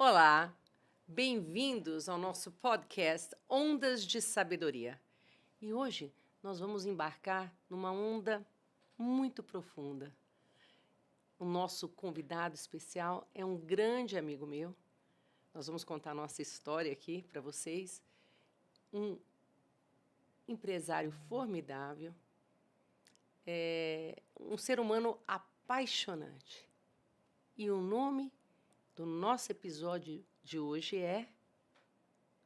Olá, bem-vindos ao nosso podcast Ondas de Sabedoria. E hoje nós vamos embarcar numa onda muito profunda. O nosso convidado especial é um grande amigo meu. Nós vamos contar nossa história aqui para vocês. Um empresário formidável, um ser humano apaixonante. E o nome do nosso episódio de hoje é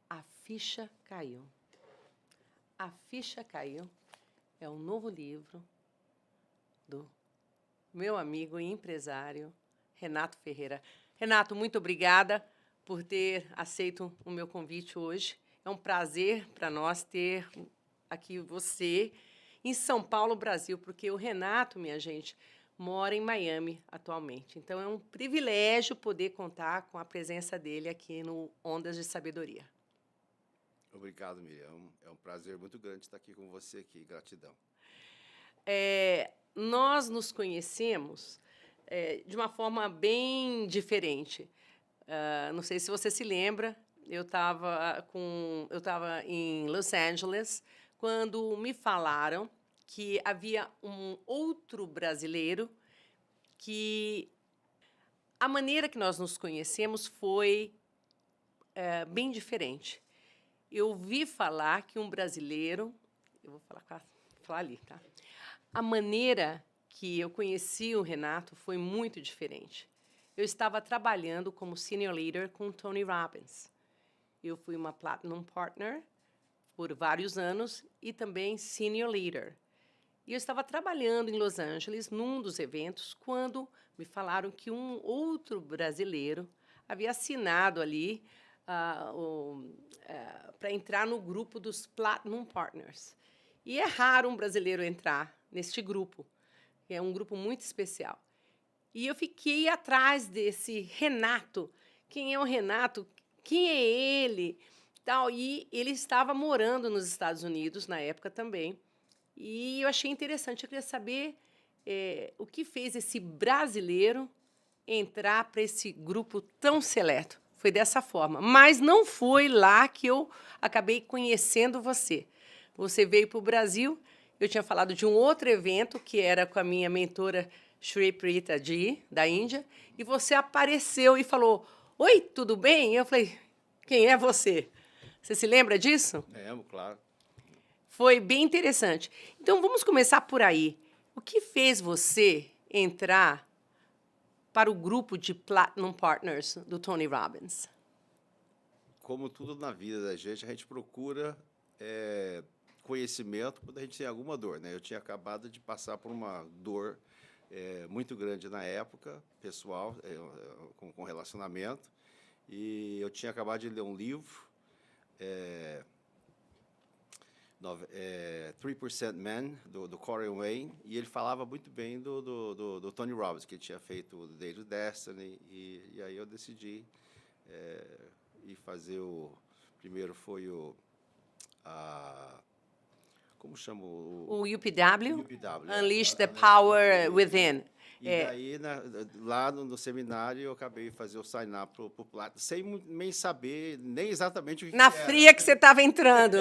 A Ficha Caiu. A Ficha Caiu é um novo livro do meu amigo e empresário Renato Ferreira. Renato, muito obrigada por ter aceito o meu convite hoje. É um prazer para nós ter aqui você em São Paulo, Brasil, porque o Renato, minha gente, mora em Miami atualmente. Então, é um privilégio poder contar com a presença dele aqui no Ondas de Sabedoria. Obrigado, Miriam. É um prazer muito grande estar aqui com você aqui. Gratidão. Nós nos conhecemos de uma forma bem diferente. Não sei se você se lembra, eu estava em Los Angeles quando me falaram que havia um outro brasileiro que a maneira que nós nos conhecemos foi bem diferente. Eu ouvi falar que um brasileiro, eu vou falar ali, tá? A maneira que eu conheci o Renato foi muito diferente. Eu estava trabalhando como senior leader com Tony Robbins. Eu fui uma Platinum Partner por vários anos e também senior leader. E eu estava trabalhando em Los Angeles, num dos eventos, quando me falaram que um outro brasileiro havia assinado ali para entrar no grupo dos Platinum Partners. E é raro um brasileiro entrar neste grupo, que é um grupo muito especial. E eu fiquei atrás desse Renato. Quem é o Renato? Quem é ele? Tal. E ele estava morando nos Estados Unidos na época também. E eu achei interessante. Eu queria saber o que fez esse brasileiro entrar para esse grupo tão seleto. Foi dessa forma. Mas não foi lá que eu acabei conhecendo você. Você veio para o Brasil. Eu tinha falado de um outro evento que era com a minha mentora Shri Prita Ji, da Índia, e você apareceu e falou: "Oi, tudo bem?" E eu falei: "Quem é você?" Você se lembra disso? Lembro, claro. Foi bem interessante. Então, vamos começar por aí. O que fez você entrar para o grupo de Platinum Partners do Tony Robbins? Como tudo na vida da gente, a gente procura conhecimento quando a gente tem alguma dor, né? Eu tinha acabado de passar por uma dor muito grande na época, pessoal, com relacionamento, e eu tinha acabado de ler um livro, 3% Man, do Corey Wayne, e ele falava muito bem do Tony Robbins, que tinha feito o Daily Destiny, e aí eu decidi ir fazer primeiro foi como chama O UPW? UPW, Unleash the Power Within. E daí, lá no seminário, eu acabei de fazer o sign-up para o Platinum, sem nem saber nem exatamente o que Na era. fria que você estava entrando.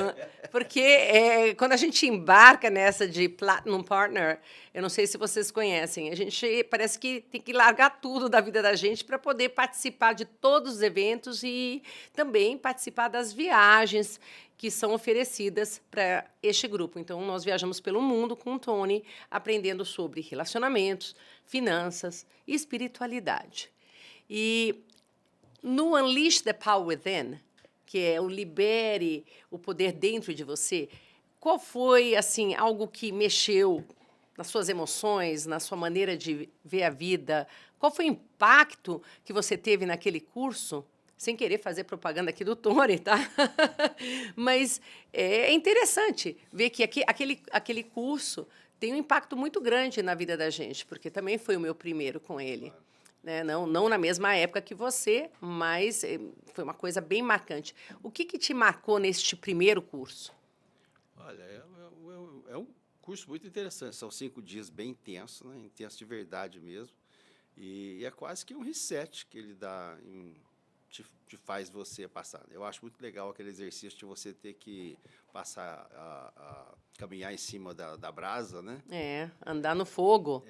Porque quando a gente embarca nessa de Platinum Partner, eu não sei se vocês conhecem, a gente parece que tem que largar tudo da vida da gente para poder participar de todos os eventos e também participar das viagens que são oferecidas para este grupo. Então, nós viajamos pelo mundo com o Tony, aprendendo sobre relacionamentos, finanças e espiritualidade. E no Unleash the Power Within, que é o libere o poder dentro de você, qual foi assim algo que mexeu nas suas emoções, na sua maneira de ver a vida? Qual foi o impacto que você teve naquele curso? Sem querer fazer propaganda aqui do Tony, tá? Mas é interessante ver que aquele curso tem um impacto muito grande na vida da gente, porque também foi o meu primeiro com ele. Né? Não na mesma época que você, mas foi uma coisa bem marcante. O que te marcou neste primeiro curso? Olha, é um curso muito interessante. São 5 dias bem intenso, né? Intenso de verdade mesmo. E é quase que um reset que ele dá em te faz você passar. Eu acho muito legal aquele exercício de você ter que passar, caminhar em cima da brasa, né? Andar no fogo.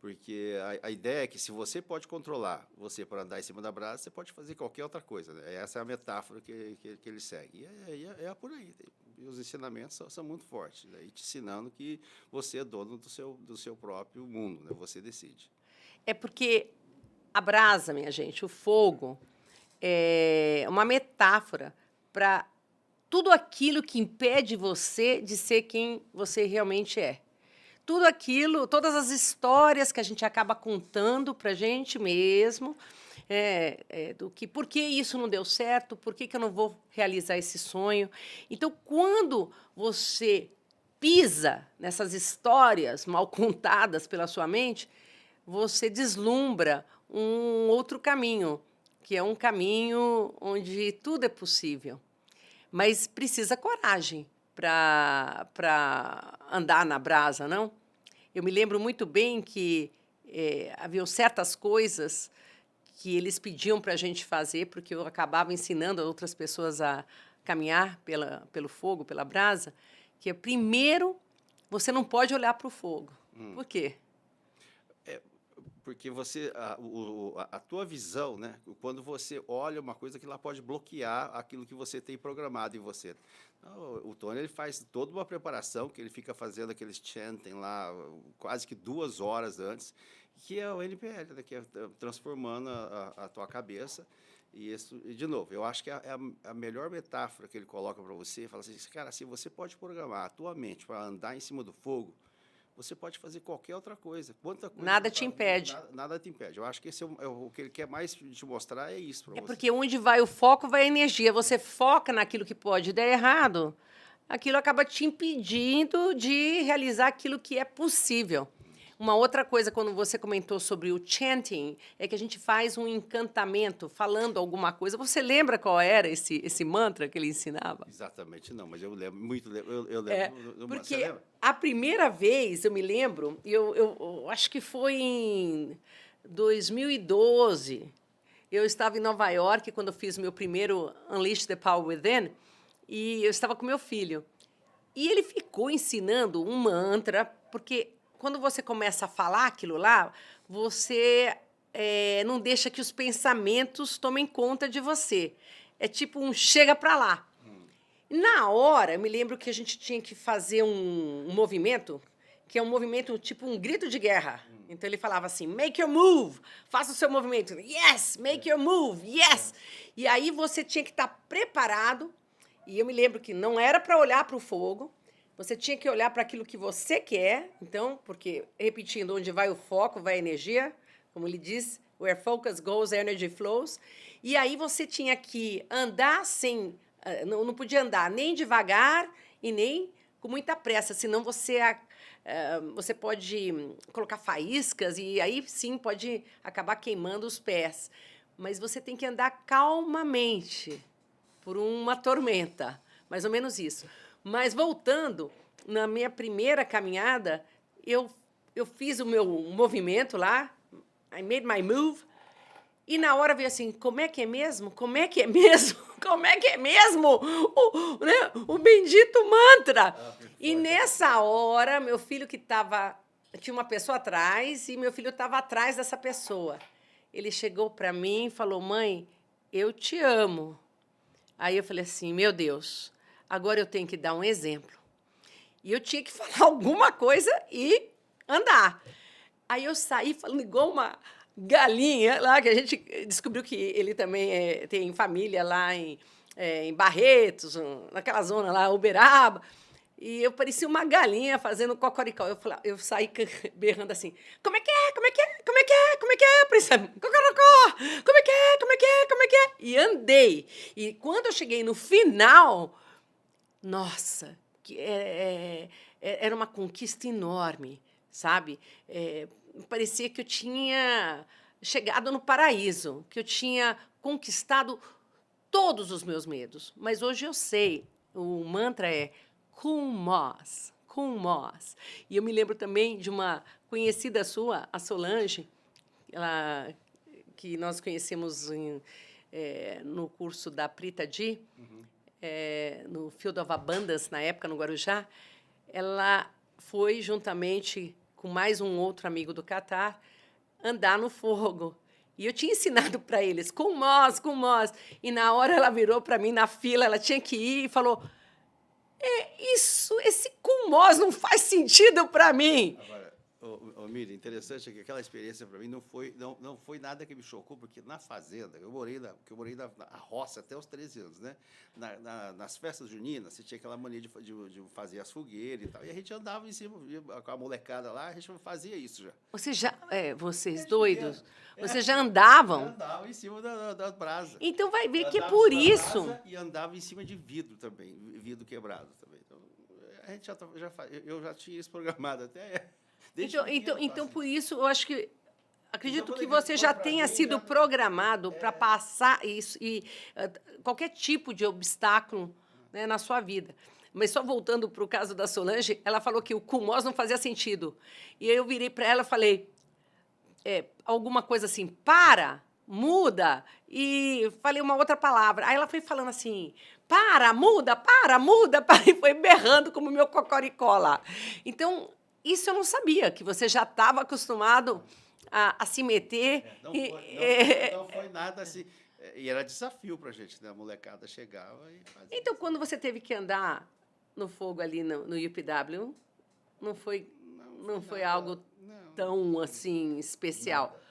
Porque a ideia é que se você pode controlar você para andar em cima da brasa, você pode fazer qualquer outra coisa, né? Essa é a metáfora que ele segue. E é por aí. E os ensinamentos são muito fortes, né? E te ensinando que você é dono do seu próprio mundo, né? Você decide. É porque a brasa, minha gente, o fogo, é uma metáfora para tudo aquilo que impede você de ser quem você realmente é. Tudo aquilo, todas as histórias que a gente acaba contando para a gente mesmo, do que por que isso não deu certo, por que eu não vou realizar esse sonho. Então, quando você pisa nessas histórias mal contadas pela sua mente, você deslumbra um outro caminho, que é um caminho onde tudo é possível. Mas precisa coragem para andar na brasa, não? Eu me lembro muito bem que haviam certas coisas que eles pediam para a gente fazer, porque eu acabava ensinando outras pessoas a caminhar pelo fogo, pela brasa, que é, primeiro, você não pode olhar para o fogo. Por quê? Porque a tua visão, né? Quando você olha uma coisa que ela pode bloquear aquilo que você tem programado em você. O Tony ele faz toda uma preparação que ele fica fazendo aqueles chanting lá quase que 2 horas antes, que é o NPL, né? Que é transformando a tua cabeça. E de novo, eu acho que é a melhor metáfora que ele coloca para você. Fala assim, cara, se você pode programar a tua mente para andar em cima do fogo, você pode fazer qualquer outra coisa. Quanta coisa Nada te impede. Nada te impede. Eu acho que esse o que ele quer mais te mostrar é isso para você. Porque onde vai o foco, vai a energia. Você foca naquilo que pode dar errado, aquilo acaba te impedindo de realizar aquilo que é possível. Uma outra coisa, quando você comentou sobre o chanting, é que a gente faz um encantamento falando alguma coisa. Você lembra qual era esse mantra que ele ensinava? Exatamente não, mas eu lembro muito. Eu lembro. Você Porque lembra? a primeira vez, eu me lembro, eu acho que foi em 2012. Eu estava em Nova York quando eu fiz meu primeiro Unleash the Power Within, e eu estava com meu filho. E ele ficou ensinando um mantra, porque quando você começa a falar aquilo lá, você não deixa que os pensamentos tomem conta de você. É tipo um chega para lá. Na hora, eu me lembro que a gente tinha que fazer um movimento, que é um movimento tipo um grito de guerra. Então ele falava assim, make your move, faça o seu movimento. Yes, make your move, yes. E aí você tinha que estar preparado, e eu me lembro que não era para olhar para o fogo, você tinha que olhar para aquilo que você quer, então, porque, repetindo, onde vai o foco, vai a energia, como ele diz, where focus goes, energy flows. E aí você tinha que andar sem... Não podia andar nem devagar e nem com muita pressa, senão você pode colocar faíscas e aí sim pode acabar queimando os pés. Mas você tem que andar calmamente por uma tormenta, mais ou menos isso. Mas voltando, na minha primeira caminhada, eu fiz o meu movimento lá, I made my move, e na hora veio assim, como é que é mesmo? Como é que é mesmo? Como é que é mesmo? O bendito mantra. E nessa hora, meu filho que estava... Tinha uma pessoa atrás e meu filho estava atrás dessa pessoa. Ele chegou para mim e falou, mãe, eu te amo. Aí eu falei assim, meu Deus, agora eu tenho que dar um exemplo. E eu tinha que falar alguma coisa e andar. Aí eu saí falando igual uma galinha lá, que a gente descobriu que ele também tem família lá em Barretos, naquela zona lá, Uberaba. E eu parecia uma galinha fazendo cocoricó. Eu saí berrando assim, como é que é? Como é que é? Como é que é? Como é que é? Cocoricó! Como é que é? Como é que é? Como é que é? E andei. E quando eu cheguei no final, nossa, era uma conquista enorme, sabe? Parecia que eu tinha chegado no paraíso, que eu tinha conquistado todos os meus medos. Mas hoje eu sei, o mantra é Kumos, Kumos. E eu me lembro também de uma conhecida sua, a Solange, que nós conhecemos no curso da Prita Di, no Field of Abundance, na época, no Guarujá, ela foi, juntamente com mais um outro amigo do Catar, andar no fogo. E eu tinha ensinado para eles, com Moz. E, na hora, ela virou para mim, na fila, ela tinha que ir e falou, esse com Moz não faz sentido para mim. Agora, Miriam, interessante é que aquela experiência para mim não foi nada que me chocou, porque na fazenda, eu morei na roça até os 13 anos, né? Nas festas juninas, você tinha aquela mania de fazer as fogueiras e tal, e a gente andava em cima, com a molecada lá, a gente fazia isso já. Vocês doidos, vocês já andavam? Andava em cima da brasa. Então vai ver que é por isso. E andava em cima de vidro também, vidro quebrado também. Então, a gente eu já tinha isso programado até. Então, por isso, eu acho que acredito que você já tenha sido programado para passar isso e qualquer tipo de obstáculo, né, na sua vida. Mas só voltando para o caso da Solange, ela falou que o Kumós não fazia sentido. E aí eu virei para ela e falei alguma coisa assim, muda, e falei uma outra palavra. Aí ela foi falando assim, muda, e foi berrando como meu cocoricó lá. Então, isso eu não sabia, que você já estava acostumado a se meter. Não foi nada assim. E era desafio para a gente, né? A molecada chegava e fazia. Então, quando você teve que andar no fogo ali no UPW, não foi algo tão assim especial. Nada.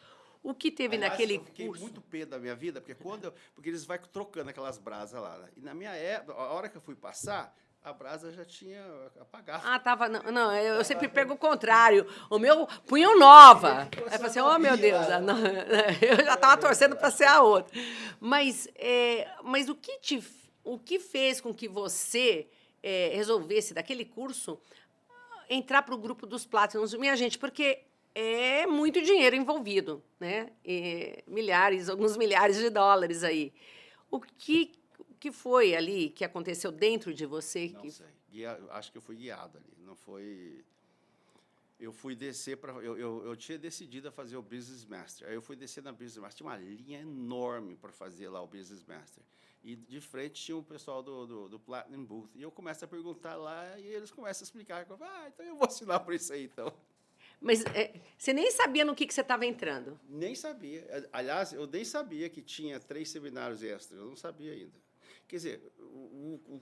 O que teve Aliás, naquele eu fiquei curso? muito pé da minha vida, porque eles vão trocando aquelas brasas lá, né? E na minha época, a hora que eu fui passar, a brasa já tinha apagado. Tava. Não, eu sempre pego o contrário. O meu punham nova. Aí eu falei assim, oh, meu Deus. Eu já estava torcendo para ser a outra. Mas o que fez com que você resolvesse, daquele curso, entrar para o grupo dos Platinums? Minha gente, porque é muito dinheiro envolvido, né? Alguns milhares de dólares aí. O que foi ali que aconteceu dentro de você? Não sei. Acho que eu fui guiado ali. Não foi. Eu fui descer para. Eu tinha decidido a fazer o Business Master. Aí eu fui descer na Business Master. Tinha uma linha enorme para fazer lá o Business Master. E de frente tinha o pessoal do Platinum Booth. E eu começo a perguntar lá e eles começam a explicar. Então eu vou assinar por isso aí, então. Mas você nem sabia no que você estava entrando? Nem sabia. Aliás, eu nem sabia que tinha 3 seminários extras. Eu não sabia ainda. Quer dizer,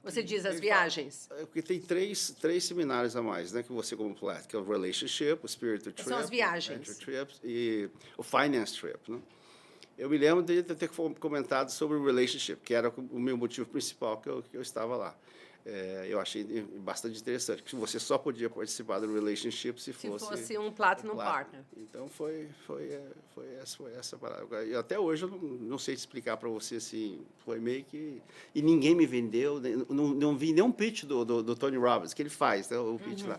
você diz as viagens? Porque tem três seminários a mais, né, que você como Platinum, que é o Relationship, o Spiritual Trip, são as viagens. o Trips e o Finance Trip, né? Eu me lembro de ter comentado sobre o Relationship, que era o meu motivo principal que eu estava lá. Eu achei bastante interessante, que você só podia participar do Relationship se fosse um Platinum Partner. Então, foi essa parada. E até hoje, eu não sei explicar para você, assim, foi meio que... E ninguém me vendeu, não vi nenhum pitch do Tony Robbins, que ele faz, né, o pitch lá.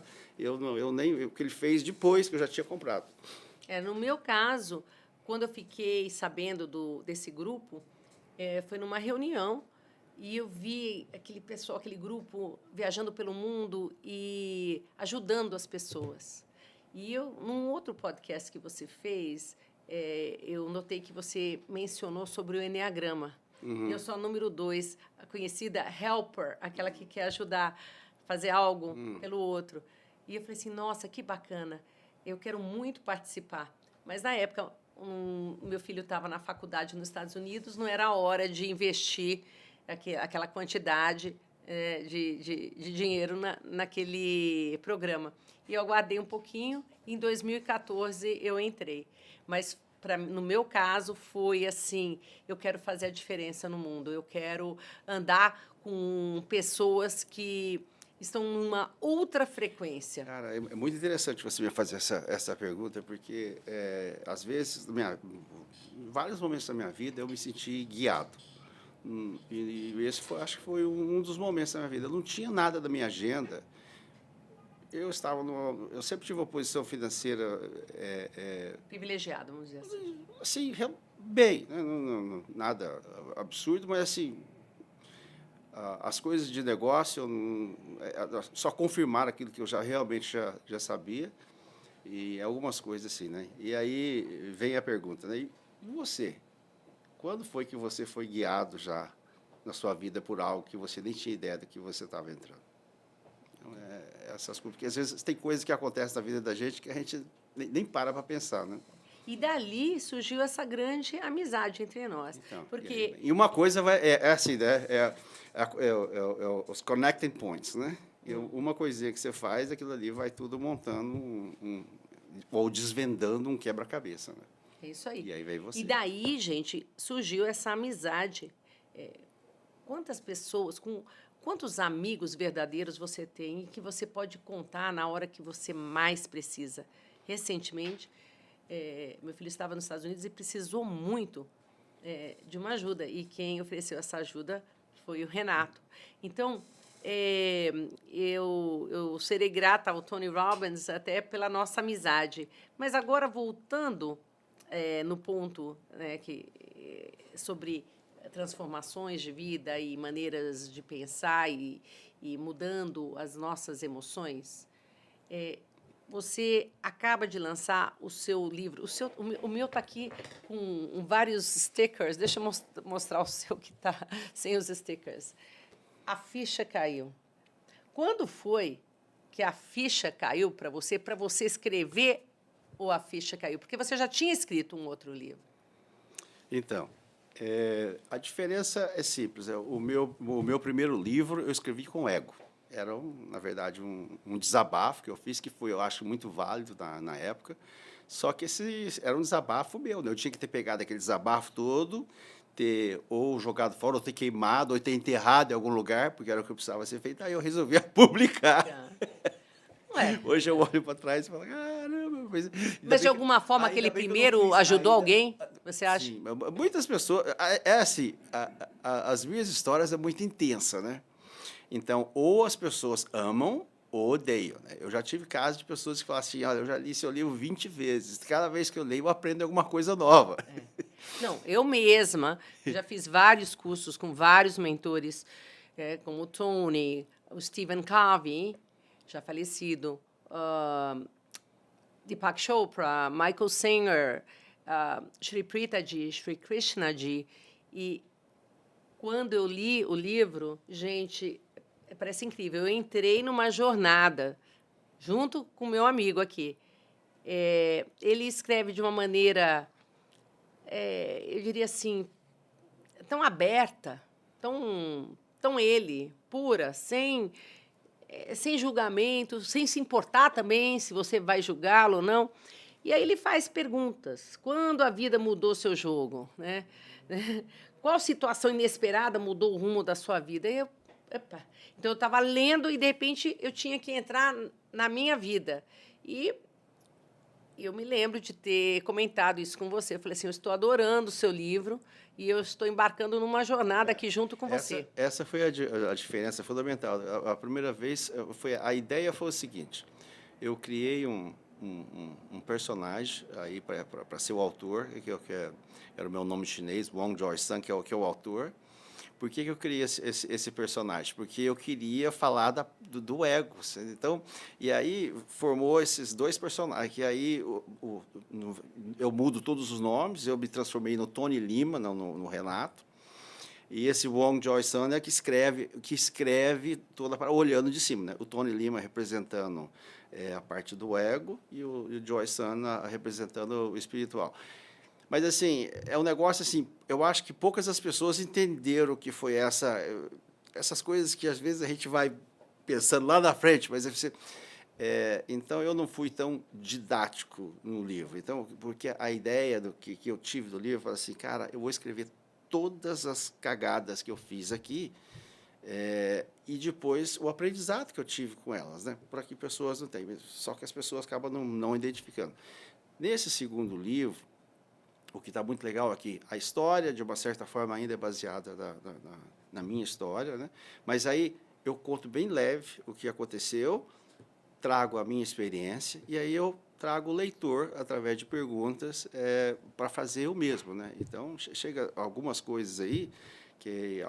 O que ele fez depois que eu já tinha comprado. No meu caso, quando eu fiquei sabendo desse grupo, foi numa reunião, e eu vi aquele grupo viajando pelo mundo e ajudando as pessoas. E num outro podcast que você fez, eu notei que você mencionou sobre o Enneagrama. Eu sou a número 2, a conhecida helper, aquela que quer ajudar, fazer algo pelo outro. E eu falei assim, nossa, que bacana, eu quero muito participar. Mas, na época, meu filho estava na faculdade nos Estados Unidos, não era a hora de investir aquela quantidade de dinheiro naquele programa. E eu aguardei um pouquinho, e em 2014 eu entrei. Mas, no meu caso, foi assim, eu quero fazer a diferença no mundo, eu quero andar com pessoas que estão numa outra frequência. Cara, é muito interessante você me fazer essa pergunta, porque, às vezes, em vários momentos da minha vida, eu me senti guiado. E esse acho que foi um dos momentos da minha vida. Eu não tinha nada da minha agenda. Eu sempre tive uma posição financeira... privilegiada, vamos dizer assim. Assim, bem, né? Nada absurdo, mas assim... As coisas de negócio só confirmaram aquilo que eu realmente já sabia, e algumas coisas assim, né? E aí vem a pergunta, né? E você? quando foi que você foi guiado já na sua vida por algo que você nem tinha ideia do que você estava entrando? Então, essas coisas, porque às vezes tem coisas que acontecem na vida da gente que a gente nem para pensar, né? E dali surgiu essa grande amizade entre nós. Então, Porque e uma coisa é assim, né? Os connecting points, né? Uma coisinha que você faz, aquilo ali vai tudo montando ou desvendando um quebra-cabeça, né? é isso aí. E aí veio você. E daí, gente, surgiu essa amizade. Quantas pessoas, quantos amigos verdadeiros você tem que você pode contar na hora que você mais precisa? Recentemente, meu filho estava nos Estados Unidos e precisou muito de uma ajuda. E quem ofereceu essa ajuda foi o Renato. Então, eu serei grata ao Tony Robbins até pela nossa amizade. Mas agora, voltando no ponto sobre transformações de vida e maneiras de pensar e mudando as nossas emoções, você acaba de lançar o seu livro. O meu está aqui com vários stickers. Deixa eu mostrar o seu que está sem os stickers. A ficha caiu. Quando foi que a ficha caiu para você escrever ou a ficha caiu? Porque você já tinha escrito um outro livro. Então, a diferença é simples. O meu primeiro livro eu escrevi com ego. Era, na verdade, um desabafo que eu fiz, que eu acho, muito válido na época. Só que esse era um desabafo meu, né? Eu tinha que ter pegado aquele desabafo todo, ter ou jogado fora, ou ter queimado, ou ter enterrado em algum lugar, porque era o que precisava ser feito. Aí eu resolvi publicar. Hoje eu olho para trás e falo, caramba. Mas, de alguma forma, aquele primeiro ajudou alguém? Você acha? Sim, muitas pessoas... assim, as minhas histórias é muito intensa, né? Então, ou as pessoas amam ou odeiam, né? Eu já tive casos de pessoas que falam assim, olha, eu já li seu livro 20 vezes, cada vez que eu leio eu aprendo alguma coisa nova. Não, eu mesma já fiz vários cursos com vários mentores, como o Tony, o Stephen Covey, já falecido, Deepak Chopra, Michael Singer, Shri Pritaji, Shri Krishnaji. E quando eu li o livro, gente, parece incrível. Eu entrei numa jornada junto com o meu amigo aqui. Ele escreve de uma maneira, eu diria assim, tão aberta, tão ele, pura, sem julgamento, sem se importar também se você vai julgá-lo ou não. E aí ele faz perguntas. Quando a vida mudou seu jogo? Né? Qual situação inesperada mudou o rumo da sua vida? Então, eu estava lendo e, de repente, eu tinha que entrar na minha vida. E eu me lembro de ter comentado isso com você. Eu falei assim, eu estou adorando o seu livro e eu estou embarcando numa jornada aqui junto com você. Essa foi a diferença fundamental. A primeira vez, a ideia foi o seguinte, eu criei um personagem aí para ser o autor, que era o meu nome chinês, Wong Joy-san, que é o autor. Por que eu criei esse personagem? Porque eu queria falar do ego. Então, e aí formou esses dois personagens. Que aí eu mudo todos os nomes, eu me transformei no Tony Lima, não no Renato. E esse Wong Joy-san é que escreve olhando de cima, né? O Tony Lima representando a parte do ego e o Joy-san representando o espiritual. Mas, assim, é um negócio, assim, eu acho que poucas as pessoas entenderam o que foi essas coisas que, às vezes, a gente vai pensando lá na frente, mas então, eu não fui tão didático no livro. Então, porque a ideia que eu tive do livro, eu falei assim, cara, eu vou escrever todas as cagadas que eu fiz aqui e depois o aprendizado que eu tive com elas, né? Para que pessoas não tenham, só que as pessoas acabam não identificando. Nesse segundo livro, o que está muito legal aqui, a história, de uma certa forma, ainda é baseada na minha história, né? Mas aí eu conto bem leve o que aconteceu, trago a minha experiência, e aí eu trago o leitor, através de perguntas, para fazer o mesmo, né? Então, chega algumas coisas aí que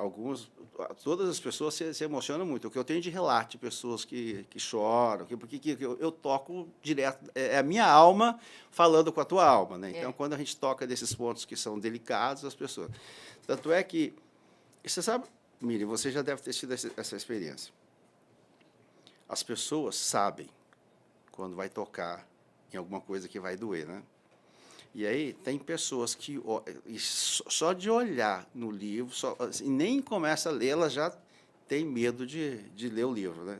todas as pessoas se emocionam muito. O que eu tenho de relato de pessoas que choram, porque eu toco direto, é a minha alma falando com a tua alma, né? Então, quando a gente toca desses pontos que são delicados, as pessoas... Tanto é que, você sabe, Miriam, você já deve ter tido essa experiência. As pessoas sabem quando vai tocar em alguma coisa que vai doer, né? E aí tem pessoas que só de olhar no livro, assim, nem começa a ler, ela já tem medo de ler o livro, né?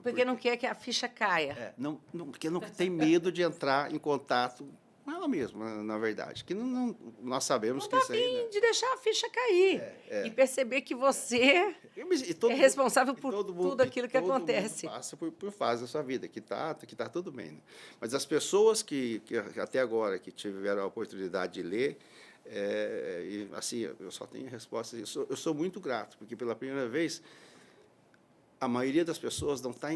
Porque não quer que a ficha caia. Porque não tem medo de entrar em contato com ela mesma, na verdade. Que nós sabemos que isso aí... Não de deixar a ficha cair e perceber que você é responsável por tudo aquilo que acontece. Todo mundo passa por fase da sua vida, que tá tudo bem, né? Mas as pessoas que até agora que tiveram a oportunidade de ler, e assim, eu só tenho resposta. Eu sou muito grato, porque pela primeira vez a maioria das pessoas não está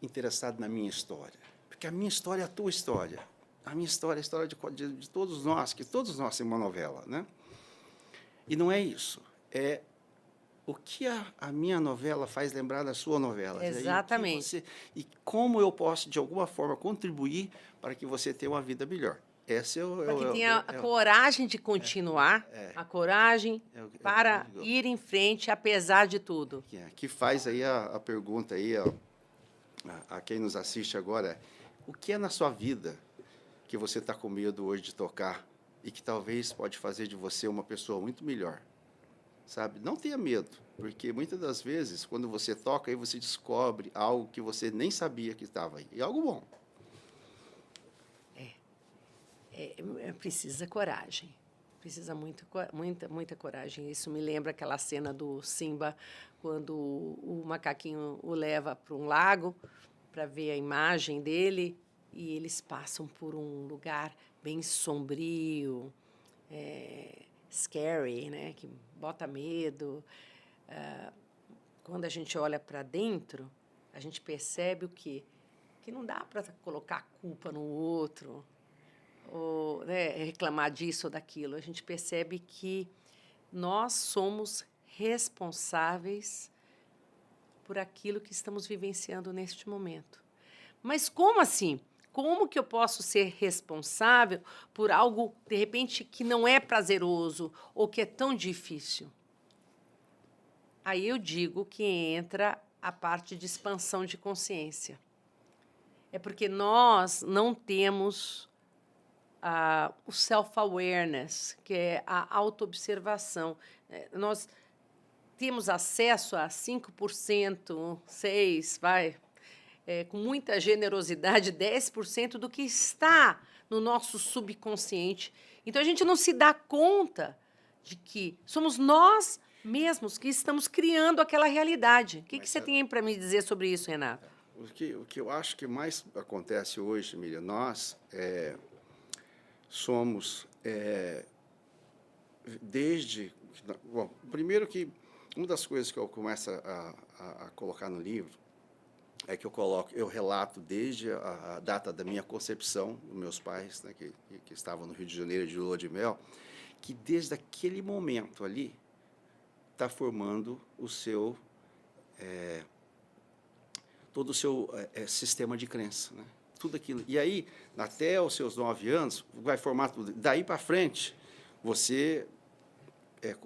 interessada na minha história, porque a minha história é a tua história. A minha história é a história de todos nós, que todos nós temos uma novela, né? E não é isso. É o que a minha novela faz lembrar da sua novela. Exatamente. E como eu posso, de alguma forma, contribuir para que você tenha uma vida melhor. Para que tenha a coragem de continuar, a coragem para ir em frente, apesar de tudo. Que faz aí a pergunta aí a quem nos assiste agora, o que é na sua vida que você está com medo hoje de tocar e que talvez pode fazer de você uma pessoa muito melhor, sabe? Não tenha medo, porque muitas das vezes, quando você toca, aí você descobre algo que você nem sabia que estava aí, e algo bom. Precisa coragem, precisa muita coragem. Isso me lembra aquela cena do Simba, quando o macaquinho o leva para um lago para ver a imagem dele, e eles passam por um lugar bem sombrio, scary, né? Que bota medo. Quando a gente olha para dentro, a gente percebe o quê? Que não dá para colocar a culpa no outro, ou reclamar disso ou daquilo. A gente percebe que nós somos responsáveis por aquilo que estamos vivenciando neste momento. Mas como assim? Como que eu posso ser responsável por algo, de repente, que não é prazeroso ou que é tão difícil? Aí eu digo que entra a parte de expansão de consciência. É porque nós não temos o self-awareness, que é a autoobservação. Nós temos acesso a 5%, 6%, com muita generosidade, 10% do que está no nosso subconsciente. Então, a gente não se dá conta de que somos nós mesmos que estamos criando aquela realidade. O que você tem para me dizer sobre isso, Renato? O que eu acho que mais acontece hoje, Miriam, nós somos, Bom, primeiro que uma das coisas que eu começo a colocar no livro é que eu relato desde a data da minha concepção, dos meus pais, né, que estavam no Rio de Janeiro de lua de mel, que desde aquele momento ali está formando o seu todo o seu sistema de crença, né? Tudo aquilo. E aí, até os seus 9 anos, vai formar tudo. Daí para frente, você,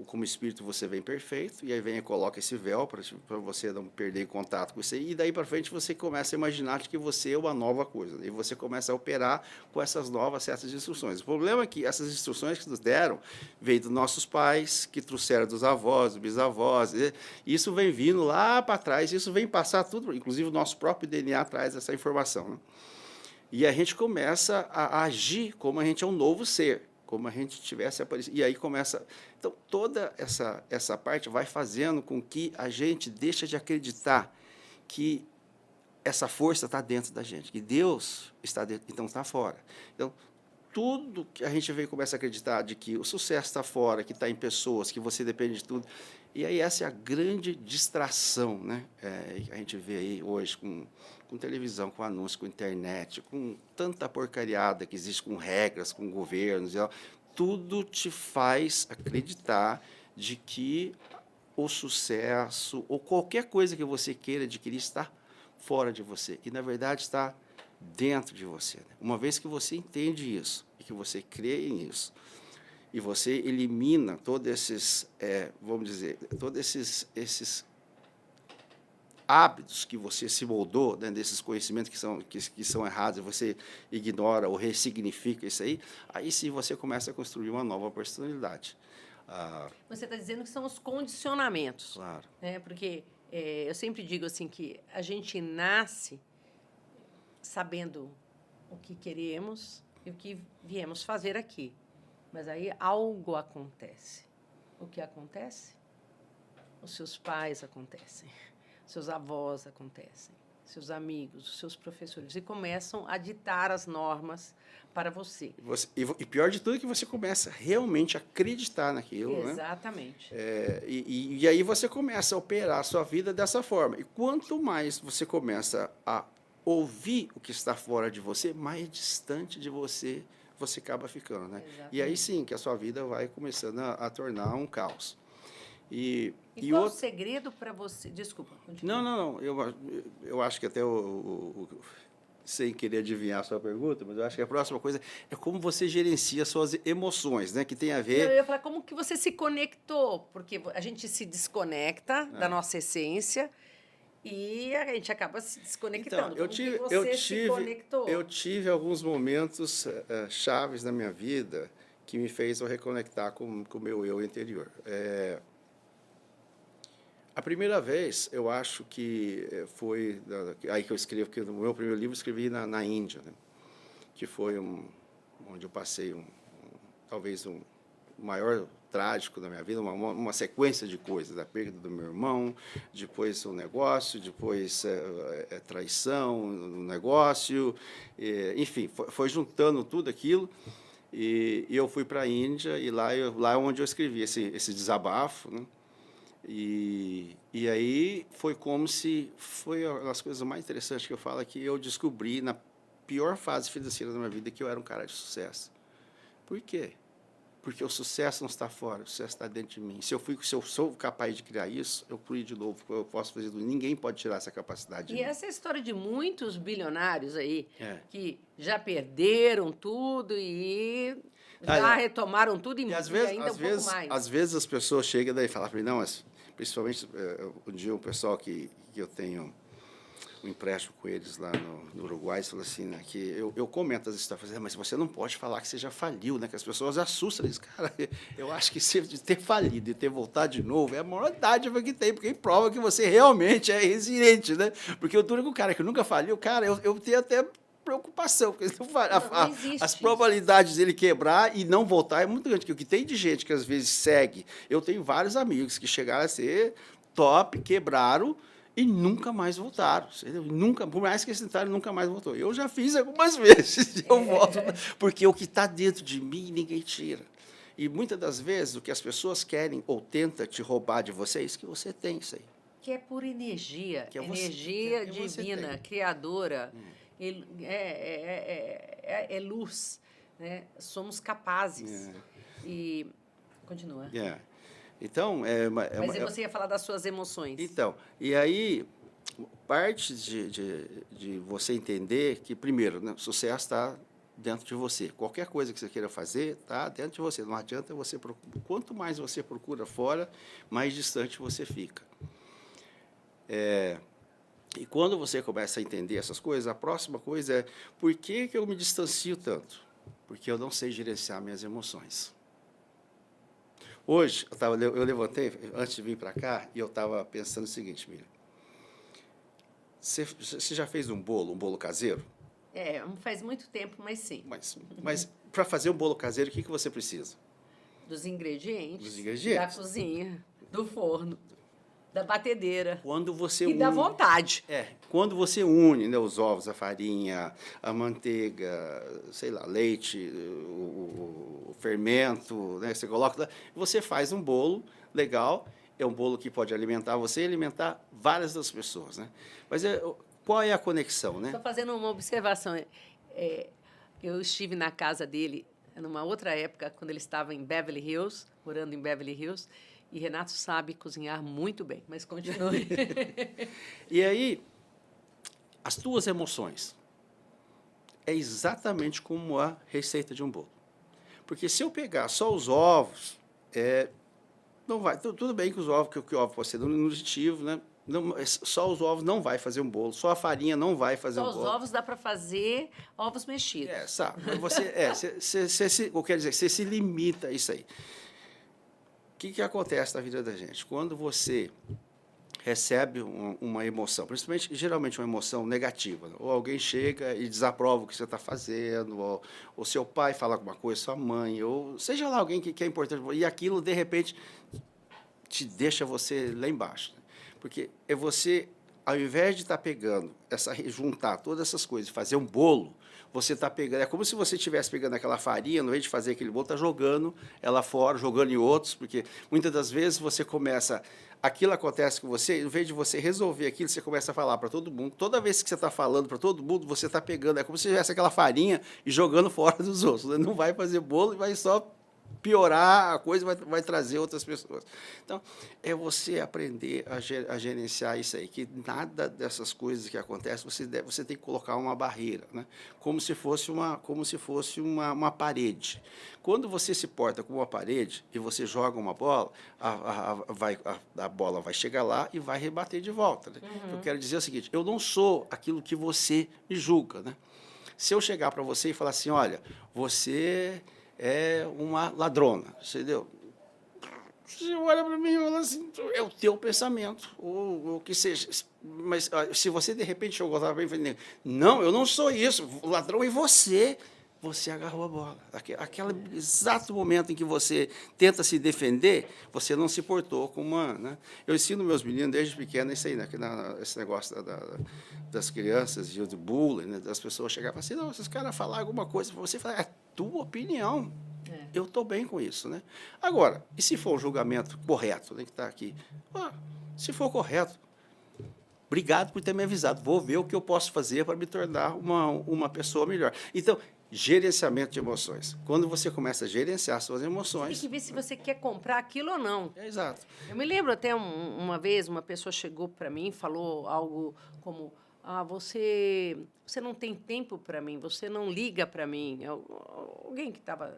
como espírito, você vem perfeito, e aí vem e coloca esse véu para você não perder contato com isso aí, e daí para frente você começa a imaginar que você é uma nova coisa, e você começa a operar com essas novas certas instruções. O problema é que essas instruções que nos deram veio dos nossos pais, que trouxeram dos avós, dos bisavós, e isso vem vindo lá para trás, isso vem passar tudo, inclusive o nosso próprio DNA traz essa informação, né? E a gente começa a agir como a gente é um novo ser, como a gente tivesse aparecido. E aí começa... Então, toda essa parte vai fazendo com que a gente deixe de acreditar que essa força está dentro da gente, que Deus está dentro, então está fora. Então, tudo que a gente vem começa a acreditar de que o sucesso está fora, que está em pessoas, que você depende de tudo. E aí essa é a grande distração, né? Que a gente vê aí hoje com com televisão, com anúncio, com internet, com tanta porcariada que existe, com regras, com governos, e tal, tudo te faz acreditar de que o sucesso ou qualquer coisa que você queira adquirir está fora de você. E, na verdade, está dentro de você. Né? Uma vez que você entende isso e que você crê nisso, e você elimina todos esses, vamos dizer, todos esses hábitos que você se moldou, né, desses conhecimentos que são errados, você ignora ou ressignifica isso aí sim você começa a construir uma nova personalidade. Você está dizendo que são os condicionamentos. Claro. Né? Porque eu sempre digo assim que a gente nasce sabendo o que queremos e o que viemos fazer aqui. Mas aí algo acontece. O que acontece? Os seus pais acontecem, seus avós acontecem, seus amigos, os seus professores, e começam a ditar as normas para você. E pior de tudo é que você começa realmente a acreditar naquilo. Exatamente. Né? E aí você começa a operar a sua vida dessa forma. E quanto mais você começa a ouvir o que está fora de você, mais distante de você acaba ficando. Né? E aí sim que a sua vida vai começando a tornar um caos. E qual o segredo para você? Desculpa, continua. Não. Eu acho que até sem querer adivinhar a sua pergunta, mas eu acho que a próxima coisa é como você gerencia suas emoções, né? Que tem a ver... Eu ia falar como que você se conectou, porque a gente se desconecta da nossa essência e a gente acaba se desconectando. Então, eu tive alguns momentos chaves na minha vida que me fez eu reconectar com o meu eu interior. A primeira vez, eu acho que foi aí que eu escrevo, que no meu primeiro livro eu escrevi na Índia, né? Que foi onde eu passei talvez um maior trágico da minha vida, uma sequência de coisas, a perda do meu irmão, depois o negócio, depois traição no negócio, enfim, foi juntando tudo aquilo, e eu fui para a Índia, e lá é onde eu escrevi esse desabafo, né? E aí foi como se foi uma das coisas mais interessantes que eu falo, que eu descobri na pior fase financeira da minha vida que eu era um cara de sucesso. Por quê? Porque o sucesso não está fora, o sucesso está dentro de mim. Se eu sou capaz de criar isso, eu pulo de novo, eu posso fazer tudo. Ninguém pode tirar essa capacidade de mim. E essa é a história de muitos bilionários aí, que já perderam tudo e já retomaram tudo e ainda um pouco mais. Às vezes as pessoas chegam daí e falam para mim, não, mas principalmente um dia o pessoal que eu tenho um empréstimo com eles lá no Uruguai, eles falam assim, né, que eu comento as histórias, mas você não pode falar que você já faliu, né, que as pessoas assustam, eles, cara, eu acho que de ter falido e ter voltado de novo é a maior dádiva que tem, porque prova que você realmente é resiliente, né, porque o único cara que nunca faliu, cara, eu tenho até preocupação, porque as probabilidades dele quebrar e não voltar é muito grande, porque o que tem de gente que às vezes segue, eu tenho vários amigos que chegaram a ser top, quebraram, e nunca mais voltaram. Nunca, por mais que eles tentaram, nunca mais voltou. Eu já fiz algumas vezes, eu volto, porque o que está dentro de mim, ninguém tira. E muitas das vezes, o que as pessoas querem ou tentam te roubar de você, é isso que você tem, isso aí. Que é por energia, energia divina, criadora, é luz, né? Somos capazes. E continua. Então, mas você ia falar das suas emoções. Então, e aí, parte de você entender que, primeiro, né, o sucesso está dentro de você. Qualquer coisa que você queira fazer está dentro de você. Não adianta você procurar. Quanto mais você procura fora, mais distante você fica. E quando você começa a entender essas coisas, a próxima coisa é, por que eu me distancio tanto? Porque eu não sei gerenciar minhas emoções. Hoje, eu levantei, antes de vir para cá, e eu estava pensando o seguinte, Miriam. Você já fez um bolo caseiro? Não faz muito tempo, mas sim. Mas para fazer um bolo caseiro, o que você precisa? Dos ingredientes. Da cozinha, do forno, da batedeira. Da vontade. Quando você une, né, os ovos, a farinha, a manteiga, sei lá, leite, o fermento, né, você coloca, você faz um bolo legal, é um bolo que pode alimentar você e alimentar várias das pessoas, né? Mas qual é a conexão, né? Estou fazendo uma observação. Eu estive na casa dele numa outra época, quando ele estava em Beverly Hills, morando em Beverly Hills, e Renato sabe cozinhar muito bem, mas continue. E aí, as tuas emoções é exatamente como a receita de um bolo. Porque se eu pegar só os ovos, não vai. Tudo bem que os ovos, que o ovo pode ser nutritivo, né? Não, só os ovos não vai fazer um bolo, só a farinha não vai fazer um bolo. Só os ovos dá para fazer ovos mexidos. Sabe? Quer dizer, você se limita a isso aí. O que acontece na vida da gente? Quando você recebe uma emoção, principalmente, geralmente uma emoção negativa, ou alguém chega e desaprova o que você está fazendo, ou seu pai fala alguma coisa, sua mãe, ou seja lá alguém que é importante, e aquilo, de repente, te deixa você lá embaixo. Porque é você, ao invés de estar pegando, juntar todas essas coisas e fazer um bolo, você está pegando, é como se você estivesse pegando aquela farinha, no invés de fazer aquele bolo, está jogando ela fora, jogando em outros, porque muitas das vezes você começa, aquilo acontece com você, em vez de você resolver aquilo, você começa a falar para todo mundo, toda vez que você está falando para todo mundo, você está pegando, é como se tivesse aquela farinha e jogando fora dos outros, né? Não vai fazer bolo e vai só piorar a coisa, vai trazer outras pessoas. Então, é você aprender a gerenciar isso aí, que nada dessas coisas que acontecem, você tem que colocar uma barreira, né? Como se fosse uma parede. Quando você se porta como uma parede e você joga uma bola, a bola vai chegar lá e vai rebater de volta, né? Eu quero dizer o seguinte, eu não sou aquilo que você me julga, né? Se eu chegar para você e falar assim, olha, você é uma ladrona, entendeu? Você olha para mim e fala assim, é o teu pensamento, ou o que seja. Mas se você, de repente, chegou para mim e falou, não, eu não sou isso, o ladrão é você. Você agarrou a bola. Aquele exato momento em que você tenta se defender, você não se portou como uma... Né? Eu ensino meus meninos desde pequeno isso aí, né? Esse negócio das crianças e do bullying, né? Das pessoas chegarem e falar assim, não, se os caras falar alguma coisa para você, fala, é a tua opinião. Eu estou bem com isso. Né? Agora, e se for um julgamento correto, né, que está aqui? Se for correto, obrigado por ter me avisado, vou ver o que eu posso fazer para me tornar uma pessoa melhor. Então, gerenciamento de emoções. Quando você começa a gerenciar suas emoções... Tem que ver se você quer comprar aquilo ou não. Exato. Eu me lembro até uma vez, uma pessoa chegou para mim e falou algo como, você não tem tempo para mim, você não liga para mim. Alguém que estava...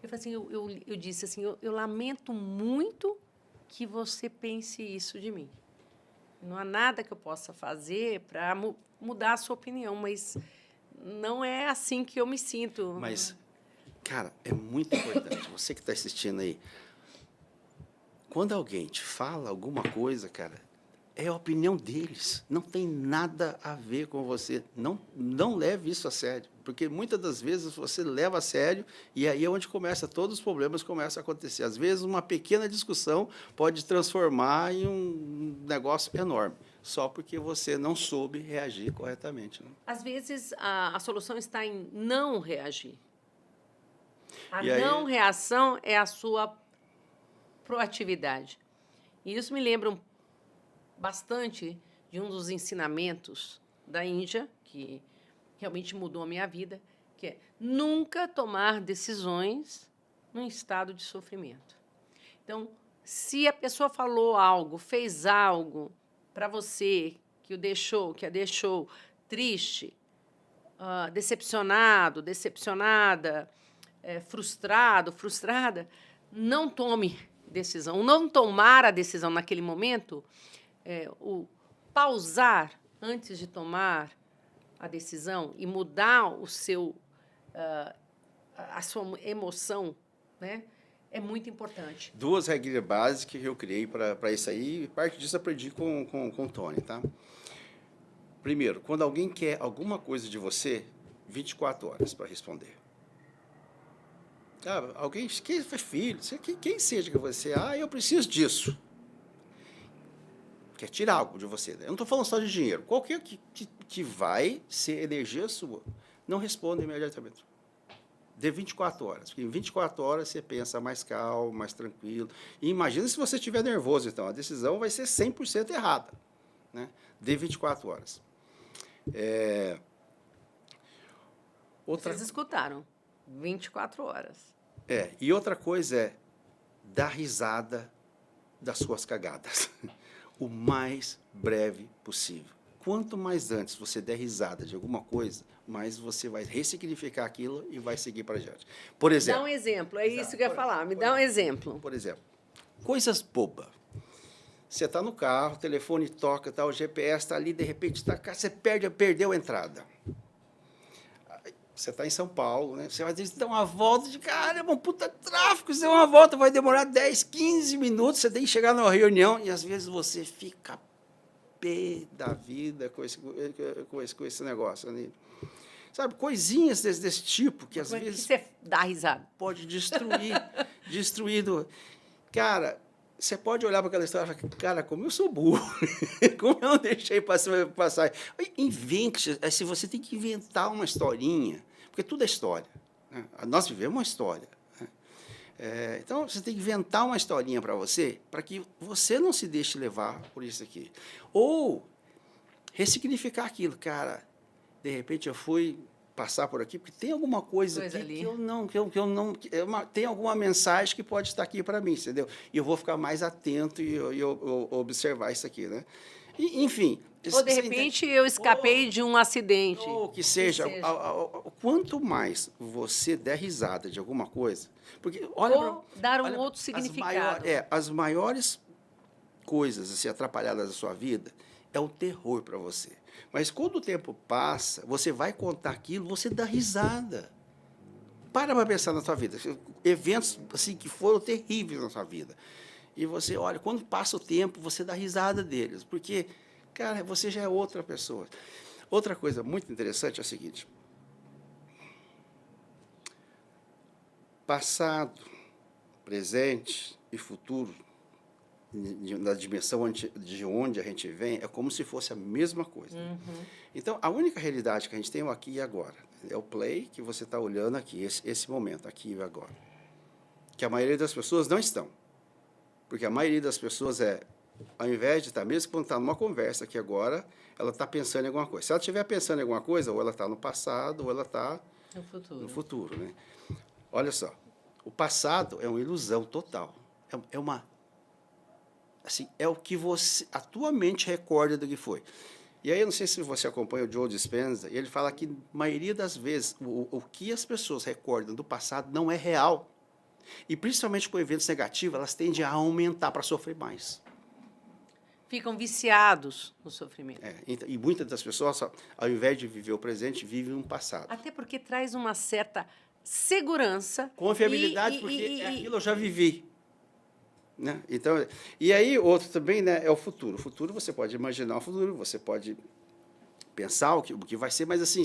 Eu falei assim, eu disse assim, eu lamento muito que você pense isso de mim. Não há nada que eu possa fazer para mudar a sua opinião, mas... não é assim que eu me sinto. Mas, cara, é muito importante. Você que está assistindo aí, quando alguém te fala alguma coisa, cara, é a opinião deles. Não tem nada a ver com você. Não leve isso a sério. Porque muitas das vezes você leva a sério e aí é onde todos os problemas começam a acontecer. Às vezes, uma pequena discussão pode transformar em um negócio enorme. Só porque você não soube reagir corretamente. Né? Às vezes, a solução está em não reagir. A E aí... não reação é a sua proatividade. E isso me lembra bastante de um dos ensinamentos da Índia, que realmente mudou a minha vida, que é nunca tomar decisões num estado de sofrimento. Então, se a pessoa falou algo, fez algo para você que a deixou triste, decepcionado, decepcionada, frustrado, frustrada, não tome decisão. Não tomar a decisão naquele momento, o pausar antes de tomar a decisão e mudar a sua emoção, né? É muito importante. 2 regras básicas que eu criei para isso aí, e parte disso aprendi com o Tony, tá? Primeiro, quando alguém quer alguma coisa de você, 24 horas para responder. Alguém, quem foi filho, quem seja que você, eu preciso disso. Quer tirar algo de você. Eu não estou falando só de dinheiro. Qualquer que vai ser energia sua, não responda imediatamente. Dê 24 horas, porque em 24 horas você pensa mais calmo, mais tranquilo. E imagina se você estiver nervoso, então, a decisão vai ser 100% errada. Né? Dê 24 horas. Outra, Vocês escutaram. 24 horas. e outra coisa é dar risada das suas cagadas. O mais breve possível. Quanto mais antes você der risada de alguma coisa, mais você vai ressignificar aquilo e vai seguir para adiante. Por Dá exemplo, um exemplo, é isso que eu ia falar. Me dá um exemplo. por exemplo, coisas bobas. Você está no carro, o telefone toca, tá, o GPS está ali, de repente você perdeu a entrada. Você está em São Paulo, né? Você vai dar uma volta de caramba, um puta tráfico, você dá uma volta, vai demorar 10, 15 minutos, você tem que chegar numa reunião e às vezes você fica pé da vida com esse negócio ali. Sabe, coisinhas desse tipo que às Como é vezes que você dá risada? pode destruir Cara, você pode olhar para aquela história e falar, cara, como eu sou burro, como eu não deixei passar. Invente, se você tem que inventar uma historinha, porque tudo é história, né? Nós vivemos uma história. Né? Então, você tem que inventar uma historinha para você, para que você não se deixe levar por isso aqui. Ou ressignificar aquilo, cara, de repente eu fui passar por aqui, porque tem alguma coisa aqui ali. que eu não tem alguma mensagem que pode estar aqui para mim, entendeu? E eu vou ficar mais atento e eu observar isso aqui, né? E, enfim. Ou, de repente, eu escapei de um acidente. Ou que seja. Quanto mais você der risada de alguma coisa, porque ou dar um outro significado. As maiores coisas assim, atrapalhadas da sua vida é o terror para você. Mas quando o tempo passa, você vai contar aquilo, você dá risada. Para pensar na sua vida. Eventos assim, que foram terríveis na sua vida. E você, olha, quando passa o tempo, você dá risada deles. Porque, cara, você já é outra pessoa. Outra coisa muito interessante é o seguinte. Passado, presente e futuro, na dimensão de onde a gente vem, é como se fosse a mesma coisa. Uhum. Então, a única realidade que a gente tem é o aqui e agora. É o play que você está olhando aqui, esse momento, aqui e agora. Que a maioria das pessoas não estão. Porque a maioria das pessoas ao invés de estar, mesmo quando está numa conversa aqui agora, ela está pensando em alguma coisa. Se ela estiver pensando em alguma coisa, ou ela está no passado, ou ela está no futuro. Né? Olha só, o passado é uma ilusão total. É o que a tua mente recorda do que foi. E aí, eu não sei se você acompanha o Joe Dispenza, e ele fala que, a maioria das vezes, o que as pessoas recordam do passado não é real. E, principalmente com eventos negativos, elas tendem a aumentar para sofrer mais. Ficam viciados no sofrimento. E muitas das pessoas, ao invés de viver o presente, vivem um passado. Até porque traz uma certa segurança. Confiabilidade, porque aquilo eu já vivi. Né? Então, e aí, outro também, né, é o futuro. O futuro, você pode imaginar o futuro, você pode pensar o que vai ser, mas assim,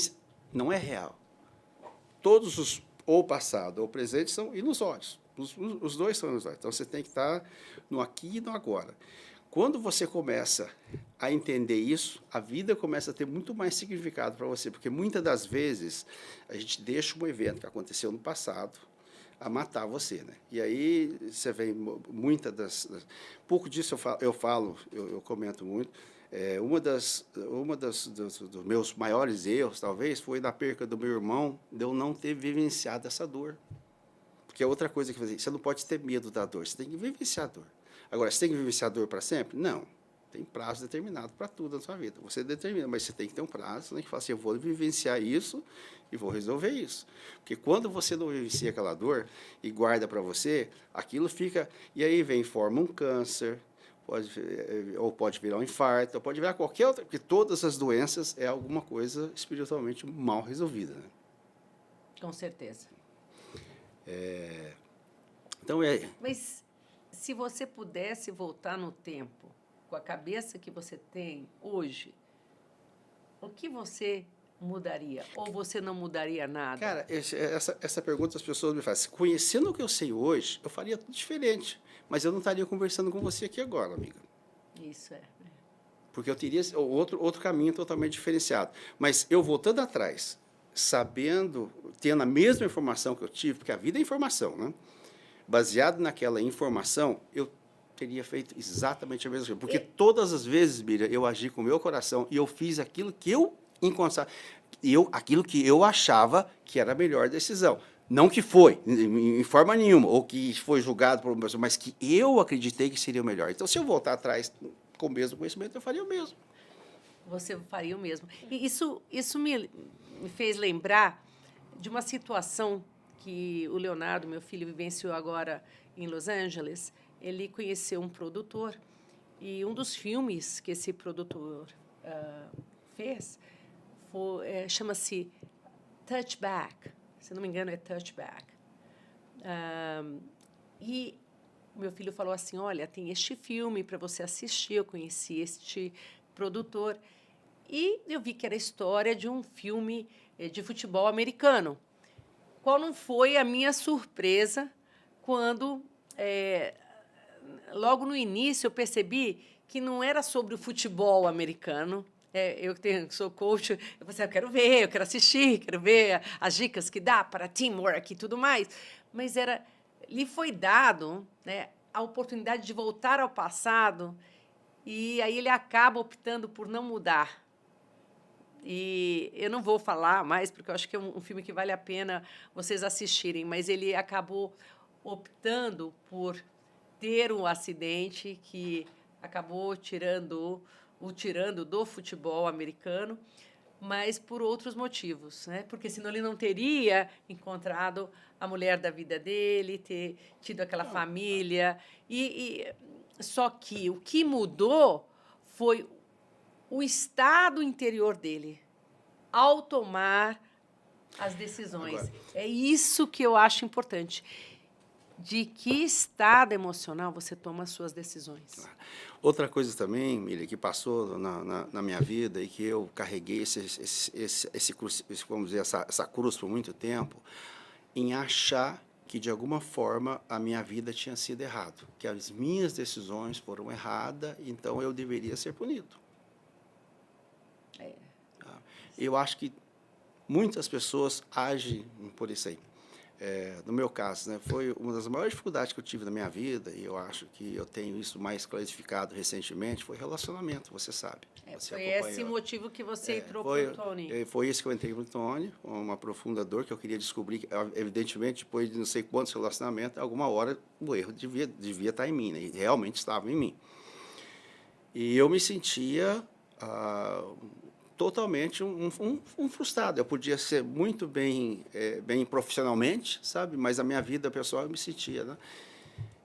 não é real. Todos os, ou passado ou presente, são ilusórios. Os dois são ilusórios. Então, você tem que estar no aqui e no agora. Quando você começa a entender isso, a vida começa a ter muito mais significado para você, porque muitas das vezes a gente deixa um evento que aconteceu no passado a matar você, né? E aí você vê pouco disso eu comento muito. Dos meus maiores erros, talvez, foi na perca do meu irmão, de eu não ter vivenciado essa dor. Porque é outra coisa que você não pode ter medo da dor, você tem que vivenciar a dor. Agora, você tem que vivenciar a dor para sempre? Não. Tem prazo determinado para tudo na sua vida. Você determina, mas você tem que ter um prazo, você tem que falar assim, eu vou vivenciar isso e vou resolver isso. Porque quando você não vivencia aquela dor e guarda para você, aquilo fica... E aí forma um câncer, pode virar um infarto, ou pode virar qualquer outra... Porque todas as doenças é alguma coisa espiritualmente mal resolvida. Né? Com certeza. Então, Mas se você pudesse voltar no tempo, com a cabeça que você tem hoje, o que você mudaria? Ou você não mudaria nada? Cara, essa pergunta as pessoas me fazem. Conhecendo o que eu sei hoje, eu faria tudo diferente. Mas eu não estaria conversando com você aqui agora, amiga. Isso é. Porque eu teria outro caminho totalmente diferenciado. Mas eu voltando atrás, tendo a mesma informação que eu tive, porque a vida é informação, né? Baseado naquela informação, eu teria feito exatamente a mesma coisa. Porque todas as vezes, Miriam, eu agi com o meu coração e eu fiz aquilo que eu incontestável. Aquilo que eu achava que era a melhor decisão. Não que foi, em forma nenhuma, ou que foi julgado por uma pessoa, mas que eu acreditei que seria o melhor. Então, se eu voltar atrás com o mesmo conhecimento, eu faria o mesmo. Você faria o mesmo. E isso me fez lembrar de uma situação que o Leonardo, meu filho, vivenciou agora em Los Angeles. Ele conheceu um produtor e um dos filmes que esse produtor fez chama-se Touchback. Se não me engano, é Touchback. E meu filho falou assim, olha, tem este filme para você assistir, eu conheci este produtor. E eu vi que era a história de um filme de futebol americano. Qual não foi a minha surpresa quando, logo no início, eu percebi que não era sobre o futebol americano. Eu sou coach, eu pensei, eu quero ver, eu quero assistir, quero ver as dicas que dá para teamwork e tudo mais. Mas lhe foi dado, né, a oportunidade de voltar ao passado e aí ele acaba optando por não mudar. E eu não vou falar mais, porque eu acho que é um filme que vale a pena vocês assistirem, mas ele acabou optando por ter um acidente que acabou tirando do futebol americano, mas por outros motivos, né? Porque senão ele não teria encontrado a mulher da vida dele, ter tido aquela família. Só que o que mudou foi o estado interior dele ao tomar as decisões. Agora, é isso que eu acho importante. De que estado emocional você toma as suas decisões? Outra coisa também, Miriam, que passou na minha vida e que eu carreguei vamos dizer, essa cruz por muito tempo, em achar que, de alguma forma, a minha vida tinha sido errada, que as minhas decisões foram erradas, então eu deveria ser punido. Eu acho que muitas pessoas agem por isso aí. No meu caso, né, foi uma das maiores dificuldades que eu tive na minha vida, e eu acho que eu tenho isso mais clarificado recentemente, foi relacionamento, você sabe. Você foi esse motivo que você entrou para o Tony. Foi isso que eu entrei para o Tony, uma profunda dor que eu queria descobrir, evidentemente, depois de não sei quantos relacionamentos, alguma hora o erro devia estar em mim, né, e realmente estava em mim. E eu me sentia totalmente um frustrado. Eu podia ser muito bem profissionalmente, sabe? Mas a minha vida pessoal eu me sentia, né?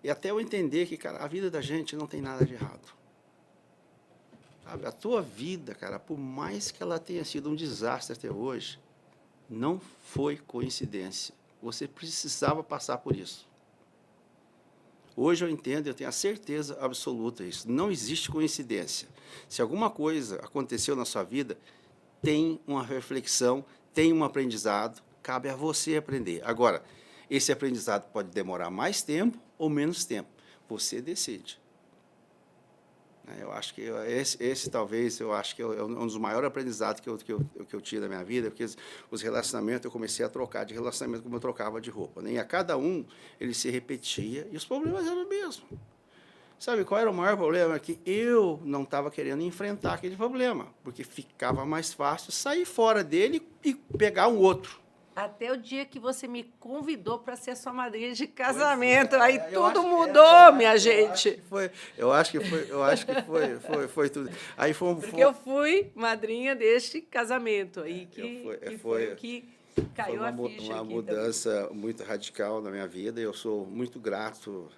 E até eu entender que, cara, a vida da gente não tem nada de errado. Sabe? A tua vida, cara, por mais que ela tenha sido um desastre até hoje, não foi coincidência. Você precisava passar por isso. Hoje eu entendo, eu tenho a certeza absoluta disso. Não existe coincidência. Se alguma coisa aconteceu na sua vida, tem uma reflexão, tem um aprendizado, cabe a você aprender. Agora, esse aprendizado pode demorar mais tempo ou menos tempo. Você decide. Eu acho que esse talvez, eu acho que é um dos maiores aprendizados que eu tive da minha vida, porque os relacionamentos, eu comecei a trocar de relacionamento como eu trocava de roupa, né? E a cada um, ele se repetia, e os problemas eram os mesmos. Sabe qual era o maior problema? Que eu não estava querendo enfrentar aquele problema, porque ficava mais fácil sair fora dele e pegar um outro. Até o dia que você me convidou para ser sua madrinha de casamento. Aí tudo mudou, minha gente. Eu acho que foi tudo. Aí porque eu fui madrinha deste casamento. Aí foi o que caiu a ficha. Uma mudança muito radical na minha vida. Eu sou muito grato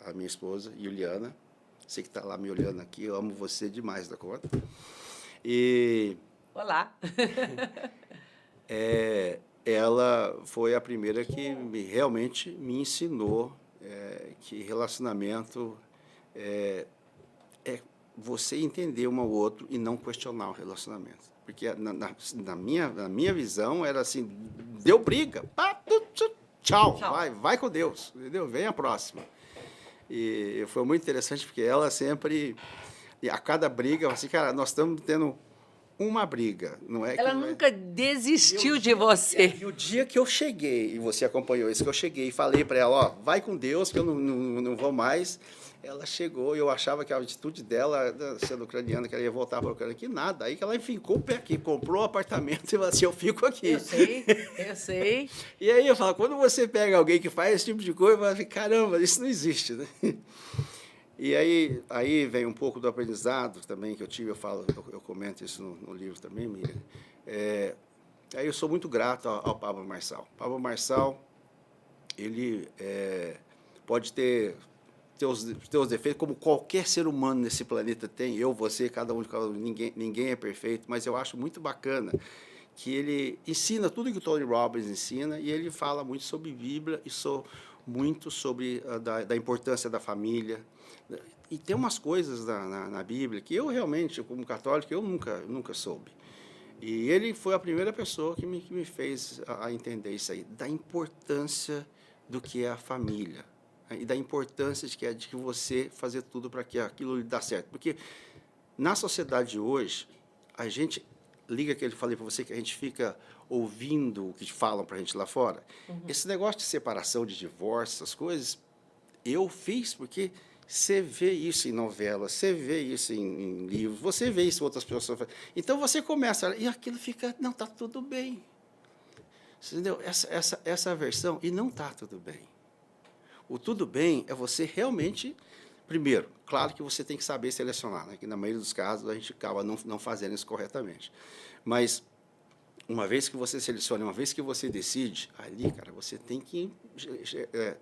à minha esposa, Juliana. Você que está lá me olhando aqui, eu amo você demais da conta. Olá. Ela foi a primeira que realmente me ensinou que relacionamento é você entender um ao outro e não questionar o relacionamento. Porque na minha visão era assim, deu briga, tchau. Vai com Deus, entendeu? Vem a próxima. E foi muito interessante porque ela sempre, a cada briga, assim, cara, nós estamos tendo uma briga, não é? Ela que nunca desistiu de você. E o dia que eu cheguei, e você acompanhou isso, que eu cheguei e falei para ela, ó, vai com Deus, que eu não vou mais. Ela chegou e eu achava que a atitude dela, sendo ucraniana, que ela ia voltar para a Ucrânia, que nada. Aí que ela enfincou o pé aqui, comprou um apartamento e falou assim, eu fico aqui. Eu sei. E aí eu falo, quando você pega alguém que faz esse tipo de coisa, você fala, caramba, isso não existe, né? E aí vem um pouco do aprendizado também que eu tive, eu comento isso no livro também, Miriam. Aí eu sou muito grato ao Pablo Marçal. Pablo Marçal, ele pode ter teus defeitos, como qualquer ser humano nesse planeta tem, eu, você, cada um, ninguém é perfeito, mas eu acho muito bacana que ele ensina tudo que o Tony Robbins ensina, e ele fala muito sobre Bíblia e muito sobre da importância da família. E tem umas coisas na Bíblia que eu realmente, como católico, eu nunca soube. E ele foi a primeira pessoa que me fez a entender isso aí, da importância do que é a família, né? E da importância de que você fazer tudo para que aquilo lhe dê certo. Porque na sociedade de hoje, a gente liga que eu falei para você que a gente fica ouvindo o que falam para a gente lá fora. Uhum. Esse negócio de separação, de divórcio, essas coisas, eu fiz porque você vê isso em novelas, você vê isso em livros, você vê isso em outras pessoas. Então você começa, e aquilo fica, não, está tudo bem. Você entendeu? Essa versão, e não está tudo bem. O tudo bem é você realmente, primeiro, claro que você tem que saber selecionar, né? Que na maioria dos casos a gente acaba não fazendo isso corretamente. Mas, uma vez que você seleciona, uma vez que você decide, ali, cara, você tem que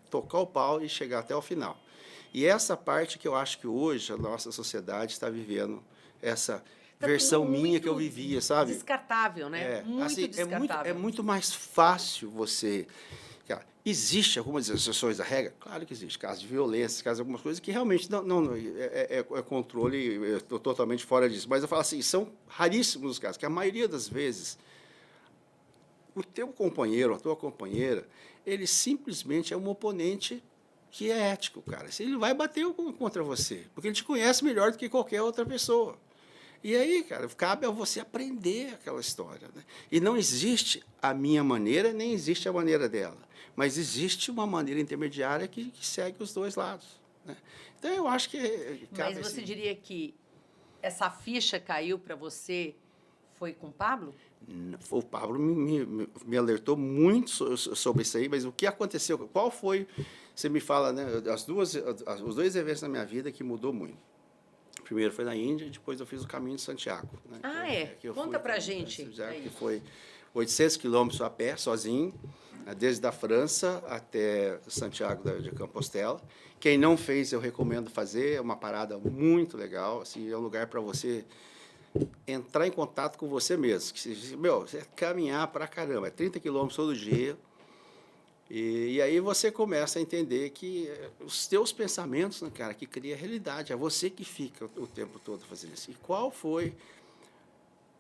tocar o pau e chegar até o final. E essa parte que eu acho que hoje a nossa sociedade está vivendo, essa versão minha que eu vivia, sabe? Descartável, né? Muito assim, descartável. É muito mais fácil você... Cara, existe algumas exceções da regra? Claro que existe. Casos de violência, casos de algumas coisas que realmente não é controle, eu estou totalmente fora disso. Mas eu falo assim, são raríssimos os casos, que a maioria das vezes o teu companheiro, a tua companheira, ele simplesmente é um oponente que é ético, cara. Ele vai bater contra você, porque ele te conhece melhor do que qualquer outra pessoa. E aí, cara, cabe a você aprender aquela história, né? E não existe a minha maneira, nem existe a maneira dela. Mas existe uma maneira intermediária que segue os dois lados, né? Então, eu acho que... Mas você diria que essa ficha caiu para você foi com o Pablo? O Pablo me alertou muito sobre isso aí, mas o que aconteceu? Qual foi... Você me fala, né? Os dois eventos na minha vida que mudou muito. Primeiro foi na Índia e depois eu fiz o caminho de Santiago, né? Conta pra gente. Santiago, que foi 800 quilômetros a pé, sozinho, desde a França até Santiago de Compostela. Quem não fez, eu recomendo fazer, é uma parada muito legal, assim, é um lugar para você entrar em contato com você mesmo. Você caminhar pra caramba, é 30 quilômetros todo dia. E aí você começa a entender que os teus pensamentos, né, cara, que cria a realidade, é você que fica o tempo todo fazendo isso. E qual foi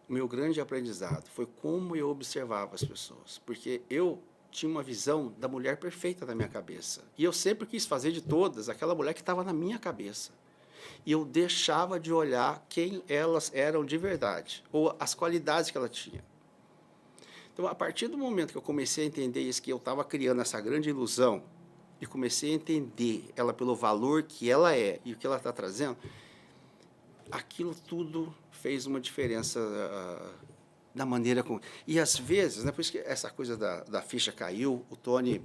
o meu grande aprendizado? Foi como eu observava as pessoas, porque eu tinha uma visão da mulher perfeita na minha cabeça, e eu sempre quis fazer de todas aquela mulher que estava na minha cabeça, e eu deixava de olhar quem elas eram de verdade, ou as qualidades que ela tinha. Então, a partir do momento que eu comecei a entender isso, que eu estava criando essa grande ilusão, e comecei a entender ela pelo valor que ela é e o que ela está trazendo, aquilo tudo fez uma diferença na maneira como... E, às vezes, né, por isso que essa coisa da ficha caiu, o Tony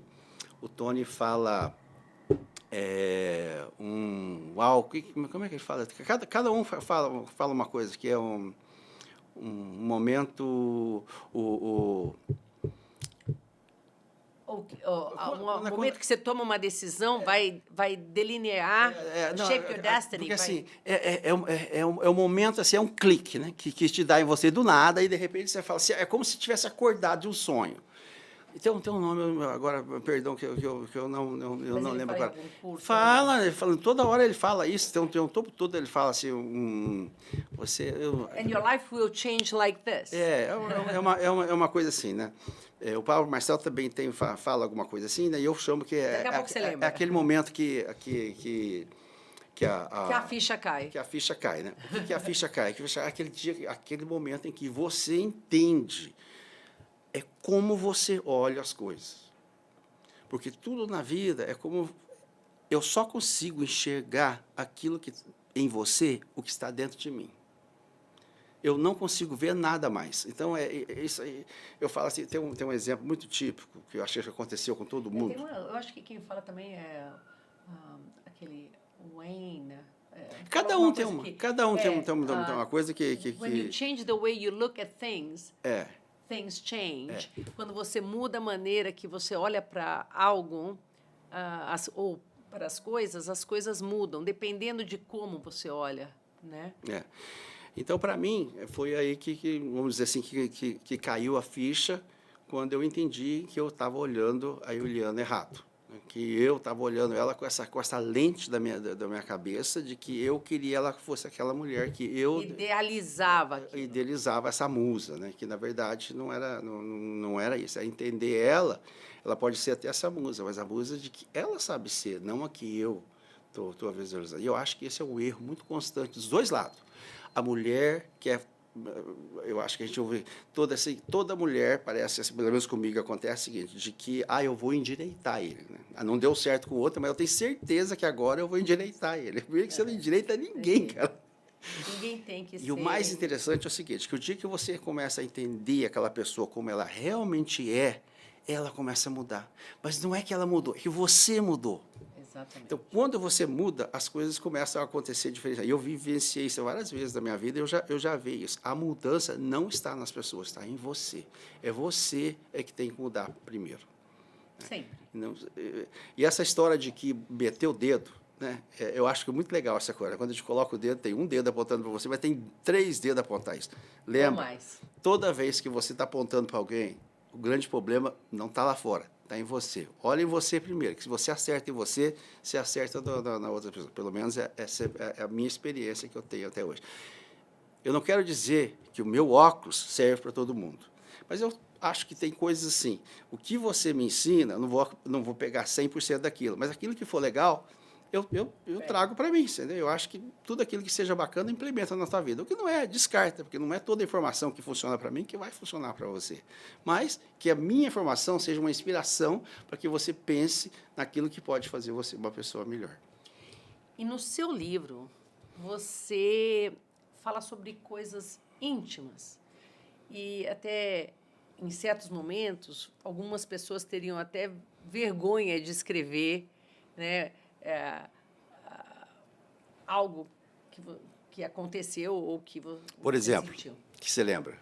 fala... uau, como é que ele fala? Cada um fala uma coisa, que é um momento, um momento que você toma uma decisão, vai delinear, shape your destiny. Porque, assim, é um momento, assim, é um clique, né, que te dá em você do nada, e, de repente, você fala assim, é como se tivesse acordado de um sonho. Tem um nome agora, perdão, que eu não lembro agora. Fala, toda hora ele fala isso, tem um topo todo, ele fala assim, And your life will change like this. É uma coisa assim, né? O Pablo Marçal também fala alguma coisa assim, né? E eu chamo que Daqui a pouco você lembra. É aquele momento que que Que a ficha cai. que a ficha cai, né? O que é a ficha cai? Que é aquele dia, aquele momento em que você entende como você olha as coisas. Porque tudo na vida é como eu só consigo enxergar aquilo que em você, o que está dentro de mim. Eu não consigo ver nada mais. Então, isso aí. Eu falo assim, tem um exemplo muito típico, que eu achei que aconteceu com todo mundo. Eu acho que quem fala também é aquele Wayne. Cada um tem uma, tem uma coisa When you change the way you look at things, é, things change. Quando você muda a maneira que você olha para algo, ou para as coisas mudam, dependendo de como você olha, né? Então, para mim, foi aí que vamos dizer assim, que caiu a ficha quando eu entendi que eu estava olhando a Juliana errado. Que eu estava olhando ela com essa lente da minha cabeça de que eu queria ela fosse aquela mulher que eu idealizava essa musa, né? Que na verdade não era isso. É entender ela pode ser até essa musa, mas a musa de que ela sabe ser, não a que eu estou visualizando. E eu acho que esse é um erro muito constante dos dois lados. A mulher eu acho que a gente ouve toda mulher parece, pelo menos comigo acontece o seguinte, de que eu vou endireitar ele, né? Não deu certo com o outro, mas eu tenho certeza que agora eu vou endireitar ele. Primeiro que você não endireita ninguém, cara. Ninguém tem que ser. E o mais interessante é o seguinte, que o dia que você começa a entender aquela pessoa como ela realmente ela começa a mudar. Mas não é que ela mudou, é que você mudou. Exatamente. Então, quando você muda, as coisas começam a acontecer diferente. Eu vivenciei isso várias vezes na minha vida, eu já vi isso. A mudança não está nas pessoas, está em você. É você que tem que mudar primeiro. Sempre. E essa história de que meter o dedo, né? Eu acho que é muito legal essa coisa. Quando a gente coloca o dedo, tem um dedo apontando para você, mas tem 3 dedos apontando isso. Lembra? Ou mais. Toda vez que você está apontando para alguém, o grande problema não está lá fora. Está em você. Olha em você primeiro, que se você acerta em você, você acerta na outra pessoa. Pelo menos essa é a minha experiência que eu tenho até hoje. Eu não quero dizer que o meu óculos serve para todo mundo, mas eu acho que tem coisas assim. O que você me ensina, eu não vou pegar 100% daquilo, mas aquilo que for legal, eu trago para mim, entendeu? Eu acho que tudo aquilo que seja bacana, implementa na sua vida. O que não é, descarta, porque não é toda a informação que funciona para mim que vai funcionar para você. Mas que a minha informação seja uma inspiração para que você pense naquilo que pode fazer você uma pessoa melhor. E no seu livro, você fala sobre coisas íntimas. E até, em certos momentos, algumas pessoas teriam até vergonha de escrever, né? Algo que aconteceu ou que você Por exemplo, sentiu. Que você lembra?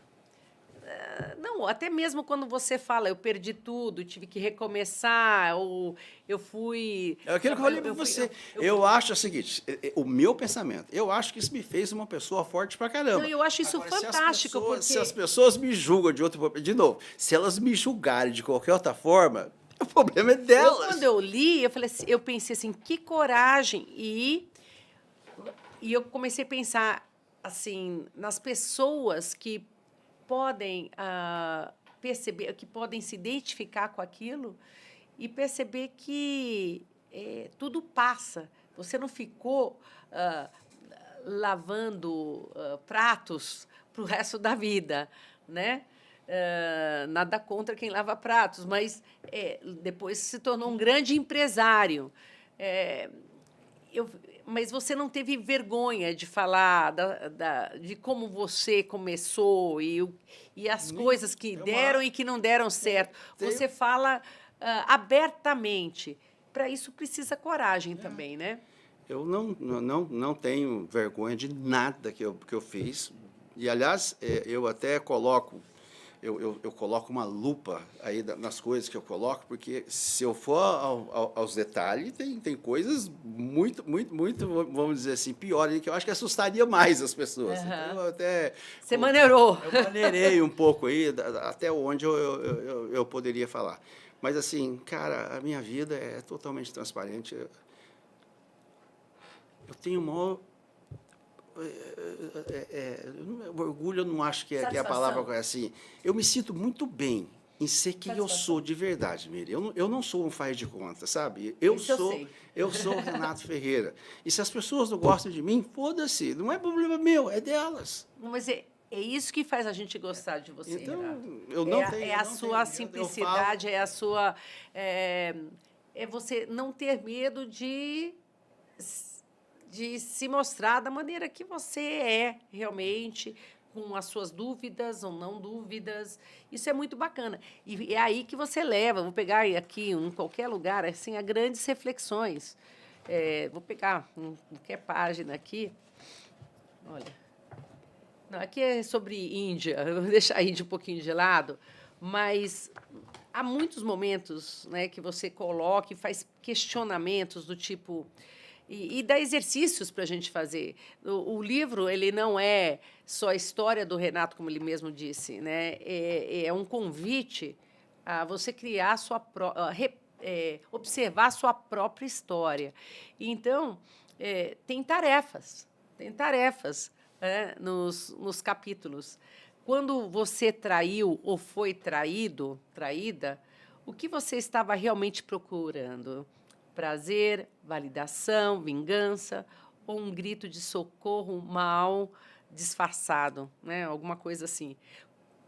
Não, até mesmo quando você fala, eu perdi tudo, tive que recomeçar, ou eu fui... É aquilo que eu falei para você. Eu acho o seguinte, o meu pensamento, eu acho que isso me fez uma pessoa forte pra caramba. Não, eu acho isso Agora, fantástico, porque... Se as pessoas me julgam de outro... De novo, se elas me julgarem de qualquer outra forma, o problema é delas. Quando eu li, eu falei assim, eu pensei assim, que coragem. E eu comecei a pensar assim nas pessoas que podem perceber, que podem se identificar com aquilo e perceber que tudo passa. Você não ficou lavando pratos para o resto da vida, né? Nada contra quem lava pratos, mas depois se tornou um grande empresário. Mas você não teve vergonha de falar de como você começou e as coisas que deram e que não deram certo. Você fala abertamente. Para isso precisa coragem também, né? Eu não tenho vergonha de nada que eu fiz. E, aliás, eu até coloco... Eu coloco uma lupa aí nas coisas que eu coloco, porque se eu for aos detalhes, tem coisas muito, vamos dizer assim, piores, que eu acho que assustaria mais as pessoas. Uhum. Então, eu até... Você maneirou. Eu maneirei um pouco aí, até onde eu poderia falar. Mas, assim, cara, a minha vida é totalmente transparente. Eu tenho o maior... orgulho, eu não acho que é a palavra assim. Eu me sinto muito bem em ser quem eu Satisfação. sou de verdade, Miriam. Eu não sou um faz de conta, sabe? Isso eu sei. Eu sou o Renato Ferreira. E se as pessoas não gostam de mim, foda-se, não é problema meu, é delas. Não, mas é isso que faz a gente gostar de você, Então, Renato. eu não É, tenho. é eu a não sua tenho medo, simplicidade, é a sua. É, é você não ter medo de se mostrar da maneira que você é realmente, com as suas dúvidas ou não dúvidas. Isso é muito bacana. E é aí que você leva. Vou pegar aqui em qualquer lugar assim a grandes reflexões. Vou pegar qualquer página aqui. Olha. Não, aqui é sobre Índia. Eu vou deixar a Índia um pouquinho de lado, mas há muitos momentos, né, que você coloca e faz questionamentos do tipo e dá exercícios para a gente fazer. O livro ele não é só a história do Renato, como ele mesmo disse, né? É um convite a você criar a sua observar a sua própria história. Então, tem tarefas nos capítulos. Quando você traiu ou foi traído, traída, o que você estava realmente procurando? Prazer, validação, vingança ou um grito de socorro mal disfarçado, né? Alguma coisa assim.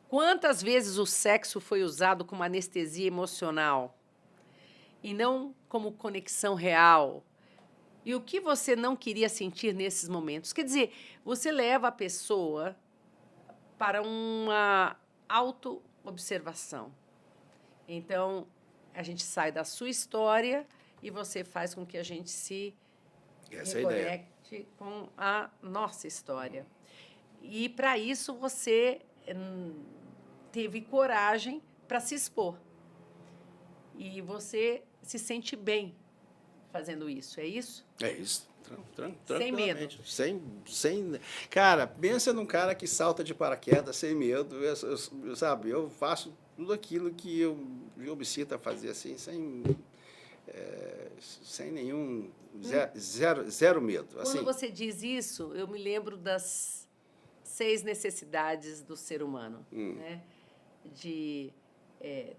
Quantas vezes o sexo foi usado como anestesia emocional e não como conexão real? E o que você não queria sentir nesses momentos? Quer dizer, você leva a pessoa para uma auto-observação. Então, a gente sai da sua história e você faz com que a gente se Essa é a ideia. reconecte com a nossa história. E, para isso, você teve coragem para se expor. E você se sente bem fazendo isso, é isso? É isso. Sem medo. Tranquilamente. Cara, pensa num cara que salta de paraquedas sem medo. Sabe, eu faço tudo aquilo que eu me sinto a fazer assim, sem nenhum. Zero medo. Quando Assim, você diz isso, eu me lembro das 6 necessidades do ser humano, né? De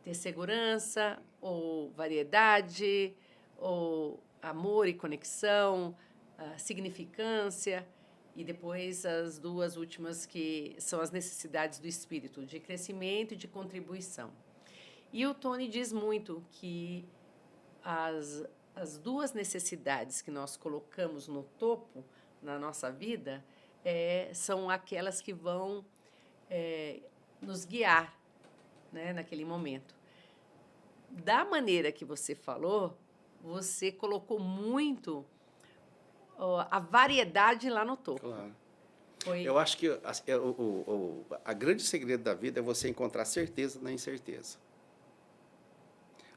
ter segurança, ou variedade, ou amor e conexão, significância, e depois as 2 últimas que são as necessidades do espírito, de crescimento e de contribuição. E o Tony diz muito que as 2 necessidades que nós colocamos no topo na nossa vida são aquelas que vão nos guiar, né, naquele momento. Da maneira que você falou, você colocou muito a variedade lá no topo. claro. Foi Eu acho que a grande segredo da vida é você encontrar certeza na incerteza.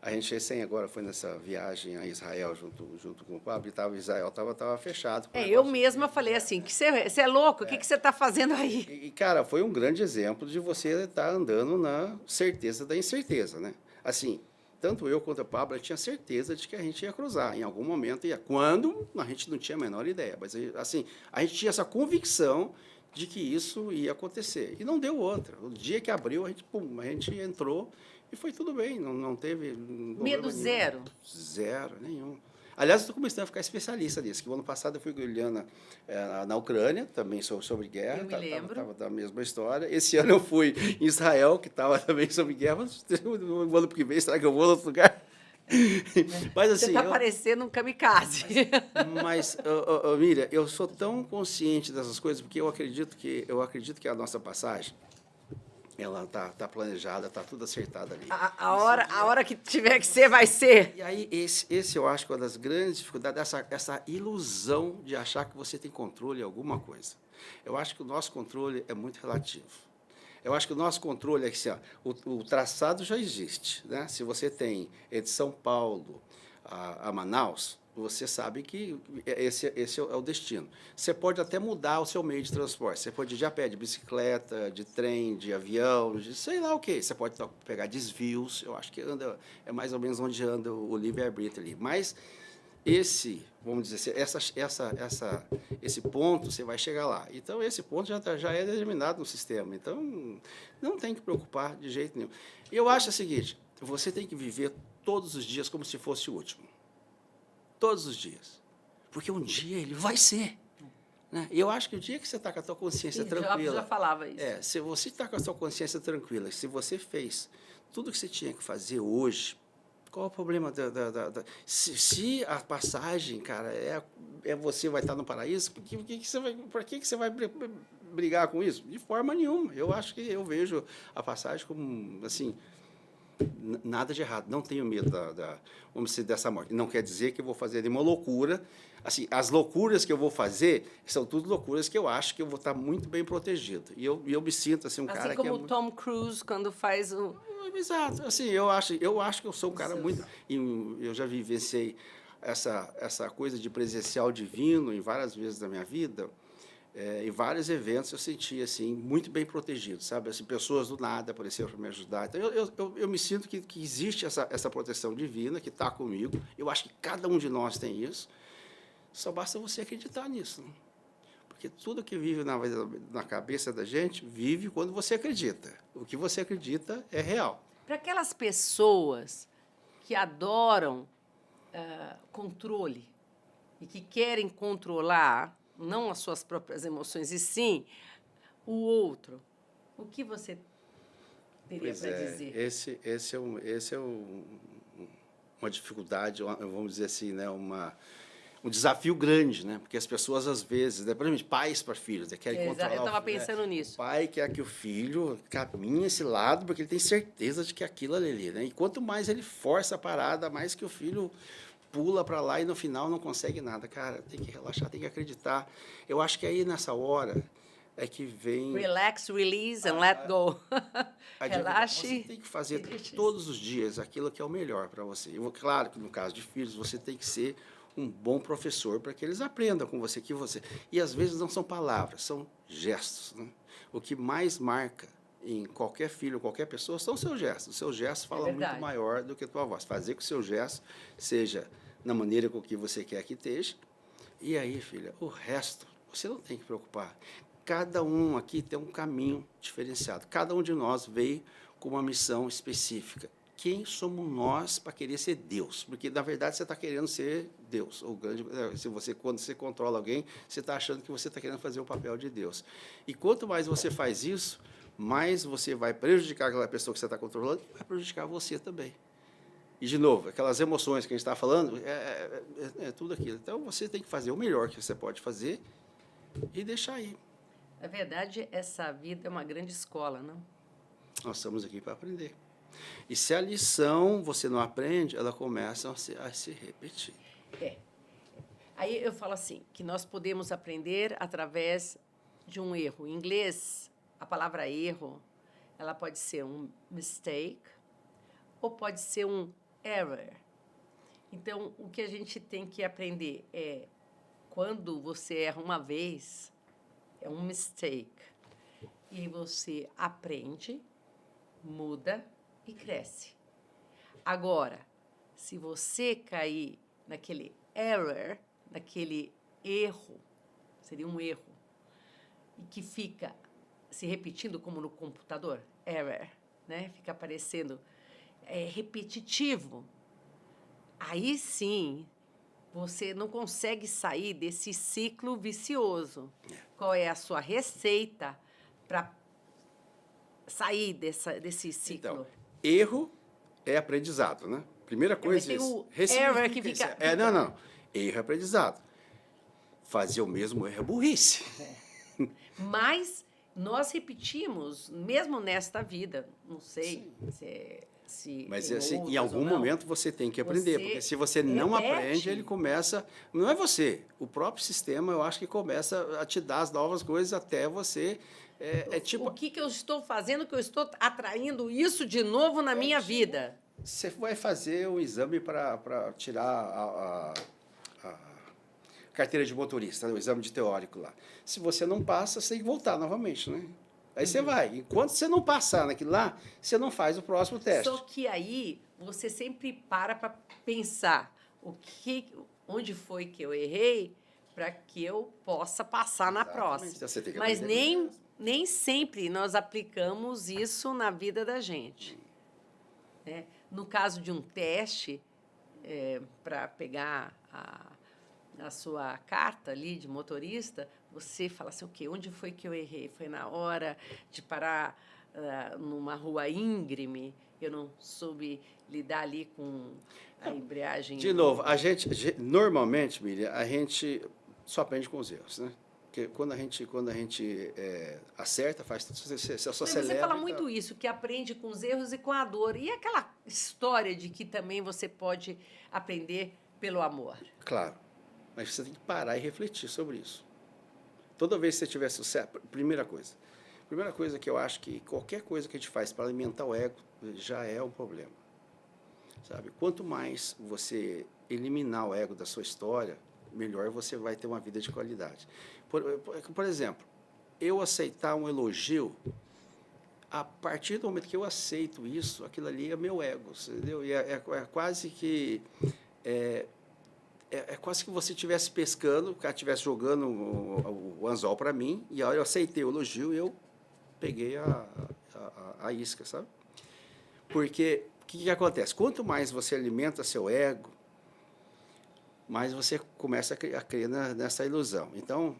A gente recém agora foi nessa viagem a Israel junto com o Pablo, e Israel estava fechado. eu mesma falei assim, que você é louco, o que você está fazendo aí? E, cara, foi um grande exemplo de você estar andando na certeza da incerteza, né? Assim, tanto eu quanto o Pablo, a gente tinha certeza de que a gente ia cruzar em algum momento, quando a gente não tinha a menor ideia, mas assim, a gente tinha essa convicção de que isso ia acontecer. E não deu outra. O dia que abriu, a gente entrou e foi tudo bem, não teve Medo zero? Zero, nenhum. Aliás, eu estou começando a ficar especialista nisso, que o ano passado eu fui na Ucrânia, também sobre guerra. Eu me lembro. Estava da mesma história. Esse ano eu fui em Israel, que estava também sobre guerra, mas o ano que vem, será que eu vou em outro lugar? Mas, assim, Você está parecendo um kamikaze. Mas, Miriam, eu sou tão consciente dessas coisas, porque eu acredito que a nossa passagem, ela está planejada, está tudo acertado ali. A hora que tiver que ser, vai ser. E aí, esse eu acho que é uma das grandes dificuldades, essa ilusão de achar que você tem controle em alguma coisa. Eu acho que o nosso controle é muito relativo. Eu acho que o nosso controle é que assim, o traçado já existe, né? Se você tem de São Paulo a Manaus, você sabe que esse é o destino. Você pode até mudar o seu meio de transporte. Você pode ir de a pé, de bicicleta, de trem, de avião, de sei lá o quê. Você pode pegar desvios. Eu acho que é mais ou menos onde anda o livre-arbítrio ali. Mas vamos dizer assim, esse ponto, você vai chegar lá. Então, esse ponto já é determinado no sistema. Então, não tem que preocupar de jeito nenhum. Eu acho o seguinte, você tem que viver todos os dias como se fosse o último. Todos os dias. Porque um dia ele vai ser. Né? E eu acho que o dia que você está com a tua consciência tranquila... Já falava isso. Se você está com a sua consciência tranquila, se você fez tudo que você tinha que fazer hoje, qual é o problema se a passagem, cara, você vai estar no paraíso, por que você vai brigar com isso? De forma nenhuma. Eu acho que eu vejo a passagem como, assim, nada de errado. Não tenho medo vamos dizer, dessa morte. Não quer dizer que eu vou fazer nenhuma loucura. Assim, as loucuras que eu vou fazer são tudo loucuras que eu acho que eu vou estar muito bem protegido. E eu me sinto assim, cara que como o Tom Cruise, quando faz o... Exato. Assim, eu acho que eu sou um cara muito... Eu já vivenciei essa coisa de presencial divino em várias vezes da minha vida. Em vários eventos eu senti assim, muito bem protegido, sabe? Assim, pessoas do nada apareceram para me ajudar. Então, eu me sinto que existe essa proteção divina que está comigo. Eu acho que cada um de nós tem isso. Só basta você acreditar nisso. Né? Porque tudo que vive na cabeça da gente, vive quando você acredita. O que você acredita é real. Para aquelas pessoas que adoram controle e que querem controlar, não as suas próprias emoções, e sim o outro, o que você teria para dizer? Esse é uma dificuldade, vamos dizer assim, né, um desafio grande, né? Porque as pessoas, às vezes, principalmente pais para filhos, querem controlar. Eu estava pensando nisso. O pai quer que o filho caminhe esse lado, porque ele tem certeza de que aquilo ali, né? E quanto mais ele força a parada, mais que o filho pula para lá e no final não consegue nada. Cara, tem que relaxar, tem que acreditar. Eu acho que aí, nessa hora, é que vem... Relax, release and let go. Relaxe. Você tem que fazer todos os dias aquilo que é o melhor para você. Claro que, no caso de filhos, você tem que ser um bom professor para que eles aprendam com você, E, às vezes, não são palavras, são gestos. Né? O que mais marca em qualquer filho, qualquer pessoa, são os seus gestos. Os seus gestos falam muito maior do que a tua voz. Fazer que o seu gesto seja na maneira com que você quer que esteja. E aí, filha, o resto, você não tem que preocupar. Cada um aqui tem um caminho diferenciado. Cada um de nós veio com uma missão específica. Quem somos nós para querer ser Deus? Porque, na verdade, você está querendo ser Deus. Quando você controla alguém, você está achando que você está querendo fazer o papel de Deus. E quanto mais você faz isso, mais você vai prejudicar aquela pessoa que você está controlando e vai prejudicar você também. E, de novo, aquelas emoções que a gente está falando, é tudo aquilo. Então, você tem que fazer o melhor que você pode fazer e deixar aí. Na verdade, essa vida é uma grande escola, não? Nós estamos aqui para aprender. E se a lição você não aprende, ela começa a se repetir. Aí eu falo assim, que nós podemos aprender através de um erro. Em inglês, a palavra erro, ela pode ser um mistake ou pode ser um error. Então, o que a gente tem que aprender é, quando você erra uma vez, é um mistake, e você aprende, muda e cresce. Agora, se você cair naquele error, naquele erro, seria um erro, e que fica se repetindo como no computador, error, né? Fica aparecendo repetitivo. Aí sim, você não consegue sair desse ciclo vicioso. Qual é a sua receita para sair desse ciclo? Então, erro é aprendizado, né? Primeira coisa é isso. Error que fica... Não. Erro é aprendizado. Fazer o mesmo erro é burrice. Mas nós repetimos, mesmo nesta vida, não sei se mas assim, em algum momento você tem que aprender, porque se você não aprende, ele começa... Não é você, o próprio sistema, eu acho que começa a te dar as novas coisas até você... O que eu estou fazendo, que eu estou atraindo isso de novo na minha vida? Você vai fazer um exame para tirar a carteira de motorista, o exame de teórico lá. Se você não passa, você tem que voltar novamente, né? Aí você vai. Enquanto você não passar naquilo lá, você não faz o próximo teste. Só que aí você sempre para pensar onde foi que eu errei para que eu possa passar na Exatamente. próxima. Então, você tem que Mas aprender mesmo. nem sempre nós aplicamos isso na vida da gente. Né? No caso de um teste, para pegar a sua carta ali de motorista, você fala assim, ok, onde foi que eu errei? Foi na hora de parar numa rua íngreme, eu não soube lidar ali com a embreagem. De novo, normalmente, Miriam, a gente só aprende com os erros, né? Porque quando a gente acerta, faz tudo, você só Mas celebra. você fala e muito tal. isso, que aprende com os erros e com a dor. E aquela história de que também você pode aprender pelo amor? Claro, mas você tem que parar e refletir sobre isso. Toda vez que você tiver sucesso, primeira coisa que eu acho que qualquer coisa que a gente faz para alimentar o ego já é um problema. Sabe? Quanto mais você eliminar o ego da sua história, melhor você vai ter uma vida de qualidade. Por exemplo, eu aceitar um elogio, a partir do momento que eu aceito isso, aquilo ali é meu ego, entendeu? E é quase que é quase que você estivesse pescando, o cara estivesse jogando o anzol para mim, e aí eu aceitei o elogio e eu peguei a isca, sabe? Porque o que acontece? Quanto mais você alimenta seu ego, mais você começa a crer nessa ilusão. Então,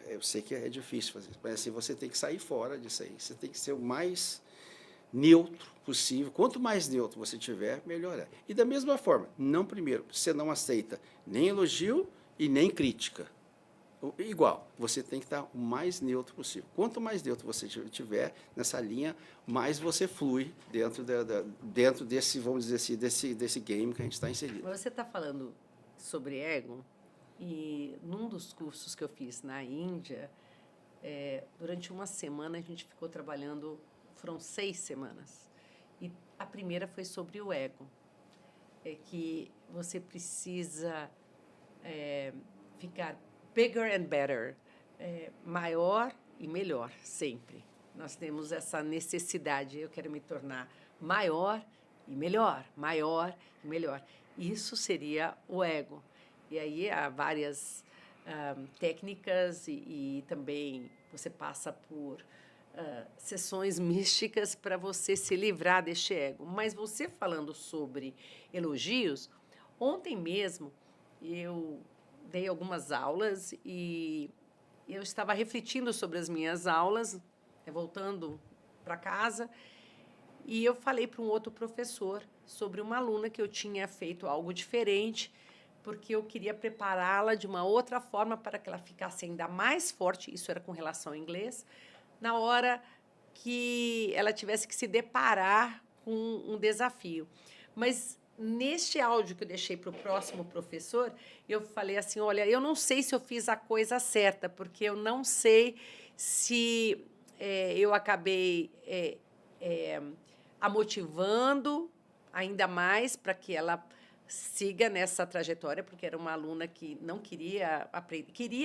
eu sei que é difícil fazer isso, mas assim, você tem que sair fora disso aí. Você tem que ser o mais neutro possível. Quanto mais neutro você tiver, melhor é. E da mesma forma, você não aceita nem elogio e nem crítica. Igual, você tem que estar o mais neutro possível. Quanto mais neutro você tiver nessa linha, mais você flui dentro desse, vamos dizer assim, desse game que a gente está inserido. Mas você está falando sobre ego, e num dos cursos que eu fiz na Índia, durante uma semana a gente ficou trabalhando, foram 6 semanas. E a primeira foi sobre o ego. É que você precisa ficar bigger and better, maior e melhor, sempre. Nós temos essa necessidade, eu quero me tornar maior e melhor, maior e melhor. Isso seria o ego. E aí há várias técnicas e também você passa por sessões místicas para você se livrar deste ego. Mas você falando sobre elogios, ontem mesmo eu dei algumas aulas e eu estava refletindo sobre as minhas aulas, voltando para casa, e eu falei para um outro professor sobre uma aluna que eu tinha feito algo diferente, porque eu queria prepará-la de uma outra forma para que ela ficasse ainda mais forte, isso era com relação ao inglês, na hora que ela tivesse que se deparar com um desafio. Mas neste áudio que eu deixei para o próximo professor, eu falei assim, olha, eu não sei se eu fiz a coisa certa, porque eu não sei se eu acabei a motivando ainda mais para que ela siga nessa trajetória, porque era uma aluna que não queria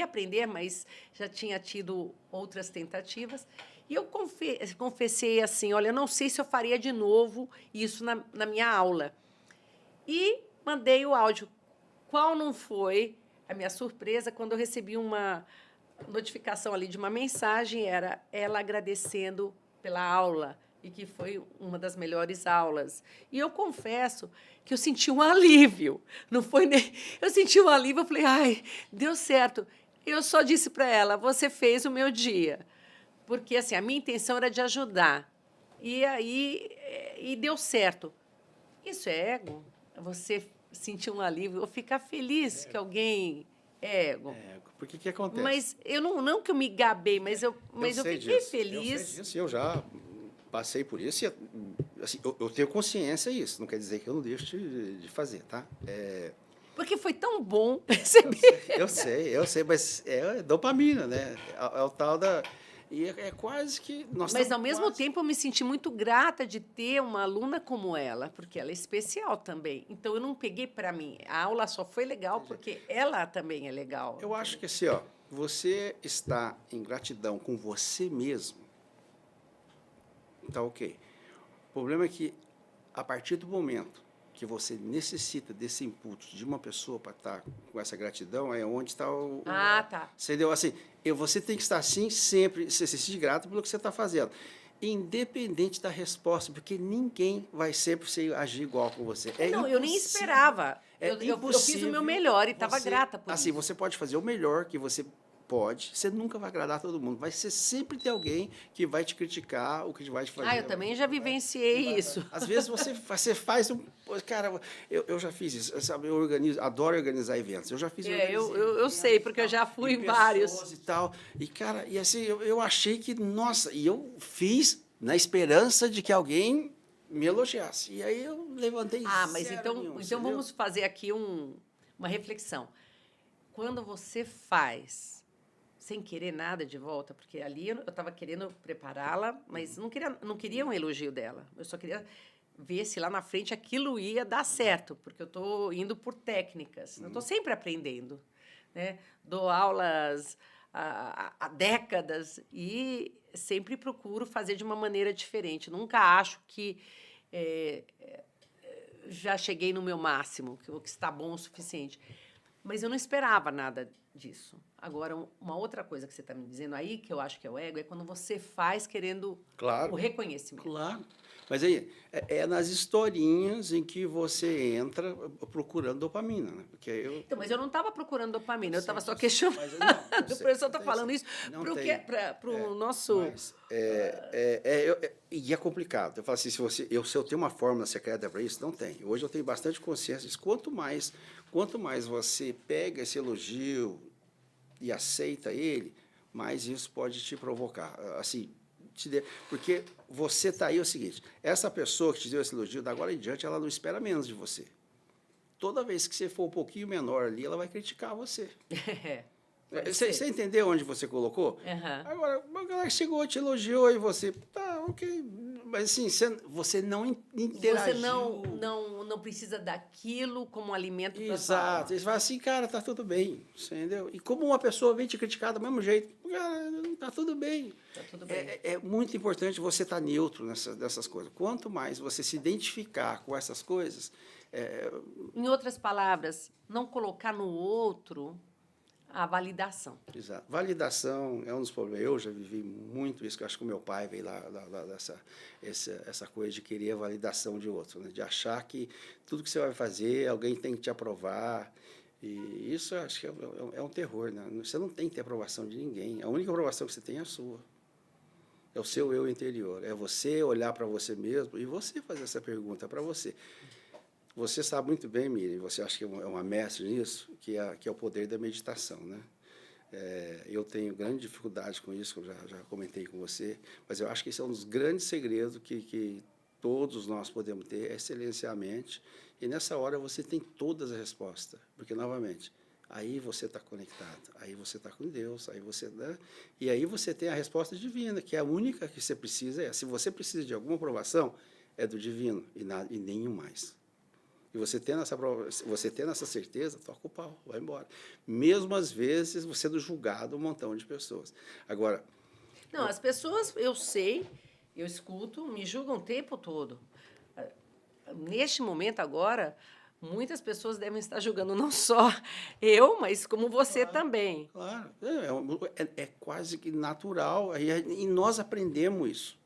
aprender, mas já tinha tido outras tentativas. E eu confessei assim, olha, eu não sei se eu faria de novo isso na minha aula. E mandei o áudio. Qual não foi a minha surpresa quando eu recebi uma notificação ali de uma mensagem, era ela agradecendo pela aula, e que foi uma das melhores aulas. E eu confesso que eu senti um alívio. Não foi nem... Eu senti um alívio, eu falei, ai, deu certo. Eu só disse para ela, você fez o meu dia. Porque assim, a minha intenção era de ajudar. E aí deu certo. Isso é ego? Você sentir um alívio ou ficar feliz que alguém é ego? Porque o que acontece? Mas eu não que eu me gabei, mas eu fiquei disso. feliz. Eu sei disso, eu já passei por isso, e assim, eu tenho consciência disso, não quer dizer que eu não deixo de fazer, tá? Porque foi tão bom perceber. Eu sei, mas é dopamina, né? É o tal da... E é quase que... Mas, ao mesmo tempo, eu me senti muito grata de ter uma aluna como ela, porque ela é especial também. Então, eu não peguei para mim. A aula só foi legal porque ela também é legal. Eu acho que assim, ó, você está em gratidão com você mesmo, tá ok. O problema é que, a partir do momento que você necessita desse input de uma pessoa para estar com essa gratidão, é onde está Ah, tá. entendeu? Assim, você tem que estar assim sempre, se sentir grato pelo que você está fazendo. Independente da resposta, porque ninguém vai sempre agir igual com você. É Não, eu nem impossível. esperava. É Eu fiz o meu impossível melhor e estava você, grata por assim, isso. você pode fazer o melhor que você pode, você nunca vai agradar todo mundo. Vai ser sempre ter alguém que vai te criticar, o que vai te fazer. Ah, eu também já vivenciei isso. Às vezes você faz um. Cara, eu já fiz isso, sabe? Eu adoro organizar eventos. Eu já fiz Eu sei, porque eu já fui em vários. e tal. E, cara, e assim, eu achei que, nossa, e eu fiz na esperança de que alguém me elogiasse. E aí eu levantei Ah, mas zero então, nenhum, então entendeu? vamos fazer aqui uma reflexão. Quando você faz sem querer nada de volta, porque ali eu estava querendo prepará-la, mas não queria um elogio dela. Eu só queria ver se lá na frente aquilo ia dar certo, porque eu estou indo por técnicas. Eu estou sempre aprendendo, né? Dou aulas há décadas e sempre procuro fazer de uma maneira diferente. Nunca acho que já cheguei no meu máximo, que está bom o suficiente. Mas eu não esperava nada disso. Agora, uma outra coisa que você está me dizendo aí, que eu acho que é o ego, é quando você faz querendo Claro. o reconhecimento. Claro. Mas aí, é nas historinhas em que você entra procurando dopamina, né? Porque Então, mas eu não estava procurando dopamina, eu estava só Mas questionando. não, O professor está falando isso não para o nosso... Mas e é complicado. Eu falo assim, se eu tenho uma fórmula secreta para isso, não tem. Hoje eu tenho bastante consciência disso. Quanto mais você pega esse elogio e aceita ele, mais isso pode te provocar. Assim, porque você está aí, é o seguinte, essa pessoa que te deu esse elogio, da agora em diante, ela não espera menos de você. Toda vez que você for um pouquinho menor ali, ela vai criticar você. Você entendeu onde você colocou? Uhum. Agora, uma galera chegou, te elogiou e você, tá, ok. Mas assim, você não interagiu. Você não precisa daquilo como alimento para sua alma. Exato. Eles falam assim, cara, tá tudo bem, entendeu? E como uma pessoa vem te criticar do mesmo jeito, cara, tá tudo bem. Tá tudo bem. É muito importante você estar neutro nessas coisas. Quanto mais você se identificar com essas coisas... Em outras palavras, não colocar no outro a validação. Exato. Validação é um dos problemas. Eu já vivi muito isso, que eu acho que o meu pai veio lá essa coisa de querer a validação de outro, né? De achar que tudo que você vai fazer, alguém tem que te aprovar. E isso eu acho que é um terror, né? Você não tem que ter aprovação de ninguém. A única aprovação que você tem é a sua. É o seu eu interior. É você olhar para você mesmo e você fazer essa pergunta para você. Você sabe muito bem, Miriam, você acha que é uma mestre nisso, que é o poder da meditação, né? Eu tenho grande dificuldade com isso, eu já comentei com você, mas eu acho que esse é um dos grandes segredos que todos nós podemos ter, é silenciar a mente, e nessa hora você tem todas as respostas, porque, novamente, aí você está conectado, aí você está com Deus, aí você, né? E aí você tem a resposta divina, que é a única que você precisa. Se você precisa de alguma aprovação, é do divino e nenhum mais. E você tendo essa certeza, toca o pau, vai embora. Mesmo às vezes você sendo julgado um montão de pessoas. Agora. Não, as pessoas, eu sei, eu escuto, me julgam o tempo todo. Neste momento agora, muitas pessoas devem estar julgando não só eu, mas como você também. Claro, é quase que natural. E nós aprendemos isso.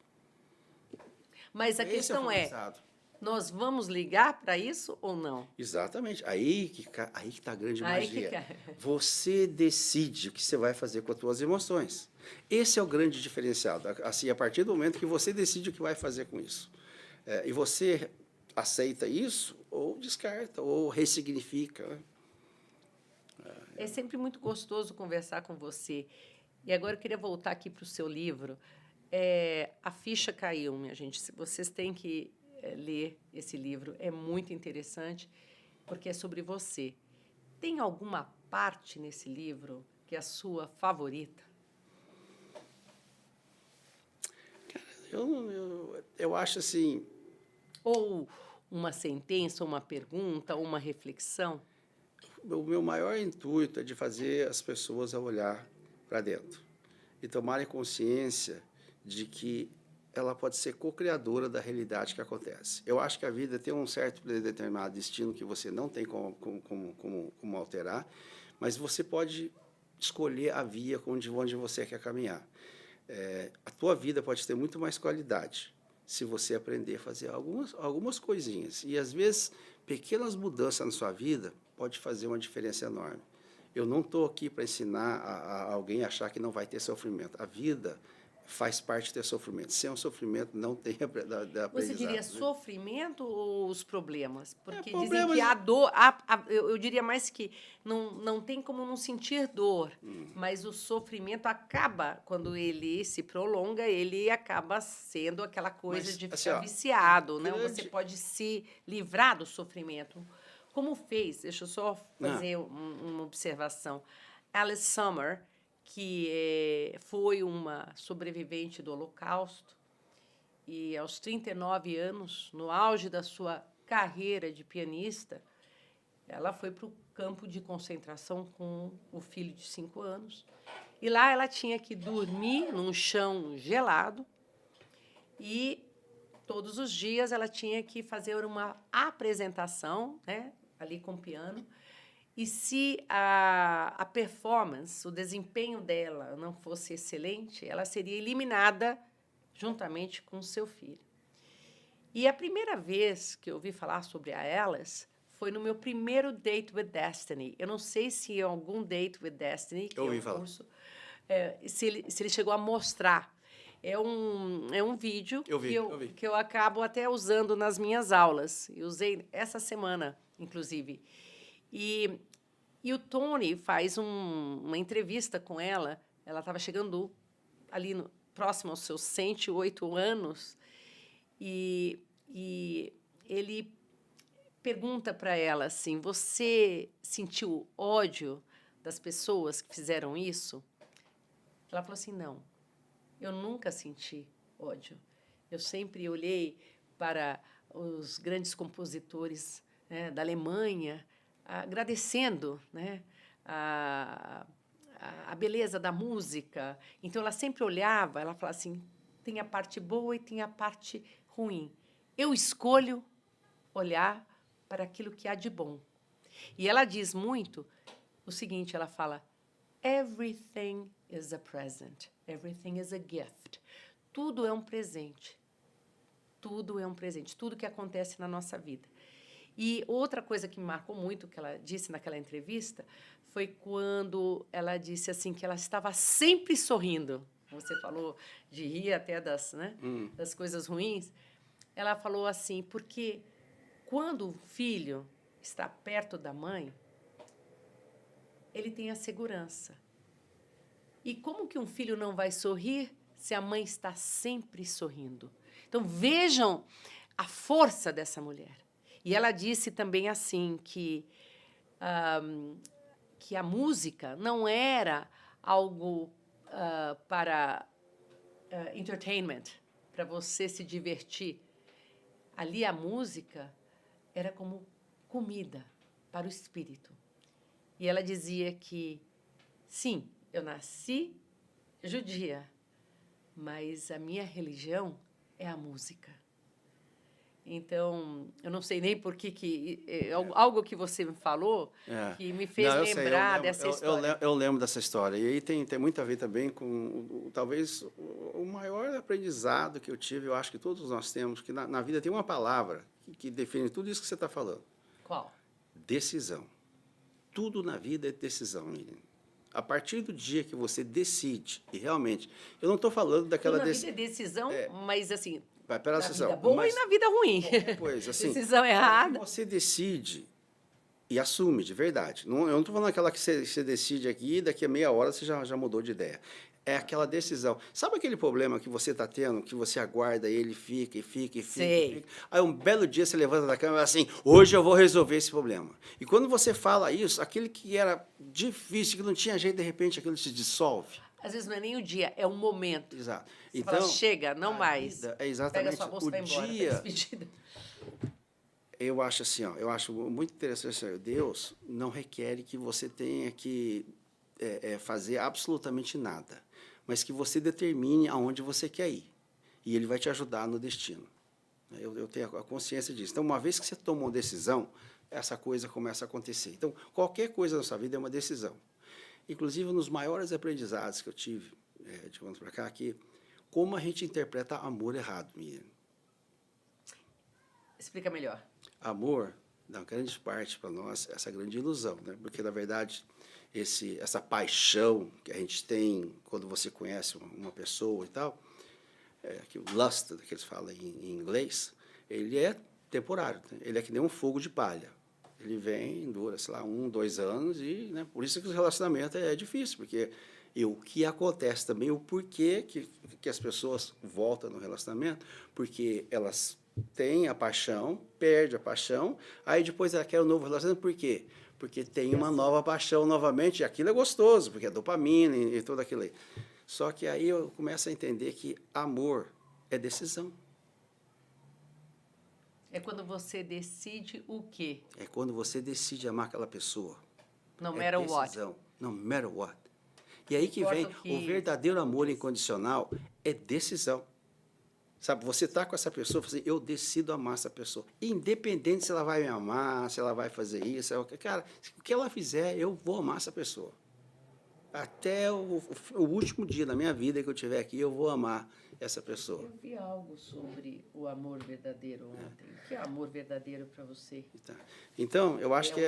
Mas a questão é, nós vamos ligar para isso ou não? Exatamente. Aí que está a grande magia. Que... Você decide o que você vai fazer com as suas emoções. Esse é o grande diferencial. Assim, a partir do momento que você decide o que vai fazer com isso. E você aceita isso, ou descarta, ou ressignifica. Né? É sempre muito gostoso conversar com você. E agora eu queria voltar aqui para o seu livro. A ficha caiu, minha gente. Vocês têm que ler esse livro. É muito interessante, porque é sobre você. Tem alguma parte nesse livro que é a sua favorita? Eu acho assim... Ou uma sentença, uma pergunta, uma reflexão? O meu maior intuito é de fazer as pessoas olhar para dentro e tomarem consciência de que ela pode ser co-criadora da realidade que acontece. Eu acho que a vida tem um certo determinado destino que você não tem como alterar, mas você pode escolher a via onde você quer caminhar. A tua vida pode ter muito mais qualidade se você aprender a fazer algumas coisinhas. E, às vezes, pequenas mudanças na sua vida pode fazer uma diferença enorme. Eu não estou aqui para ensinar a alguém a achar que não vai ter sofrimento. A vida faz parte de ter sofrimento. Sem um sofrimento, não tem aprendizado. Você diria né? sofrimento ou os problemas? Porque dizem problemas... que a dor... eu diria mais que não tem como não sentir dor, mas o sofrimento acaba, quando ele se prolonga, ele acaba sendo aquela coisa Mas, de assim, ficar ó, viciado, né? grande- Você pode se livrar do sofrimento. Como fez? Deixa eu só fazer uma observação. Alice Summer, que foi uma sobrevivente do Holocausto, e aos 39 anos, no auge da sua carreira de pianista, ela foi para o campo de concentração com o filho de 5 anos. E lá ela tinha que dormir num chão gelado e todos os dias ela tinha que fazer uma apresentação, né, ali com o piano. E se a performance, o desempenho dela não fosse excelente, ela seria eliminada juntamente com seu filho. E a primeira vez que eu ouvi falar sobre a Alice foi no meu primeiro Date with Destiny. Eu não sei se em algum Date with Destiny, que Eu ouvi é um falar. curso, se ele chegou a mostrar. É um vídeo Eu vi. que eu acabo até usando nas minhas aulas. Eu usei essa semana, inclusive. E o Tony faz uma entrevista com ela. Ela estava chegando ali próximo aos seus 108 anos. E ele pergunta para ela assim: você sentiu ódio das pessoas que fizeram isso? Ela falou assim: não, eu nunca senti ódio. Eu sempre olhei para os grandes compositores, né, da Alemanha, agradecendo, né, a beleza da música. Então, ela sempre olhava, ela falava assim: tem a parte boa e tem a parte ruim. Eu escolho olhar para aquilo que há de bom. E ela diz muito o seguinte, ela fala: everything is a present, everything is a gift. Tudo é um presente. Tudo é um presente, tudo que acontece na nossa vida. E outra coisa que me marcou muito, que ela disse naquela entrevista, foi quando ela disse assim que ela estava sempre sorrindo. Você falou de rir até das coisas ruins. Ela falou assim, porque quando o filho está perto da mãe, ele tem a segurança. E como que um filho não vai sorrir se a mãe está sempre sorrindo? Então, vejam a força dessa mulher. E ela disse também assim que a música não era algo para entertainment, para você se divertir. Ali a música era como comida para o espírito. E ela dizia que, sim, eu nasci judia, mas a minha religião é a música. Então, eu não sei nem por que algo que você me falou que me fez lembrar dessa história. Eu lembro dessa história. E aí tem muito a ver também com, talvez, o maior aprendizado que eu tive, eu acho que todos nós temos, que na vida tem uma palavra que define tudo isso que você está falando. Qual? Decisão. Tudo na vida é decisão, menina. A partir do dia que você decide, e realmente, eu não estou falando daquela decisão. Na vida é decisão, mas assim, vai pela na decisão, vida boa e na vida ruim. Pois, assim, decisão errada. Você decide e assume, de verdade. Não, eu não estou falando aquela que você decide aqui e daqui a meia hora você já mudou de ideia. É aquela decisão. Sabe aquele problema que você está tendo, que você aguarda e ele fica. Sei. Aí um belo dia você levanta da cama e fala assim, hoje eu vou resolver esse problema. E quando você fala isso, aquele que era difícil, que não tinha jeito, de repente aquilo se dissolve. Às vezes não é nem o dia, é um momento. Exato. Você então, fala, chega, não mais. É exatamente pega sua bolsa e vai embora. Despedida. Eu acho assim, eu acho muito interessante. Deus não requer que você tenha que fazer absolutamente nada, mas que você determine aonde você quer ir. e ele vai te ajudar no destino. Eu tenho a consciência disso. Então, uma vez que você toma uma decisão, essa coisa começa a acontecer. Então, qualquer coisa na sua vida é uma decisão. Inclusive, nos maiores aprendizados que eu tive, de anos para cá, que como a gente interpreta amor errado, Miriam. Explica melhor. Amor, na grande parte para nós, essa grande ilusão, né? Porque, na verdade, essa paixão que a gente tem quando você conhece uma pessoa e tal, que o lust, que eles falam em inglês, ele é temporário, né? Ele é que nem um fogo de palha. Ele vem, dura, sei lá, 1, 2 anos, e, né, por isso que o relacionamento é difícil, porque o que acontece também, o porquê que as pessoas voltam no relacionamento, porque elas têm a paixão, perdem a paixão, aí depois ela quer um novo relacionamento, por quê? Porque tem uma nova paixão novamente, e aquilo é gostoso, porque é dopamina e tudo aquilo aí. Só que aí eu começo a entender que amor é decisão. É quando você decide o quê? É quando você decide amar aquela pessoa. No matter what. No matter what. E aí que vem o verdadeiro amor incondicional, é decisão. Sabe, você está com essa pessoa, assim, eu decido amar essa pessoa. Independente se ela vai me amar, se ela vai fazer isso. Cara, o que ela fizer, eu vou amar essa pessoa. Até o último dia da minha vida que eu estiver aqui, eu vou amar essa pessoa. Eu vi algo sobre o amor verdadeiro ontem. O que é amor verdadeiro para você? Então, eu acho que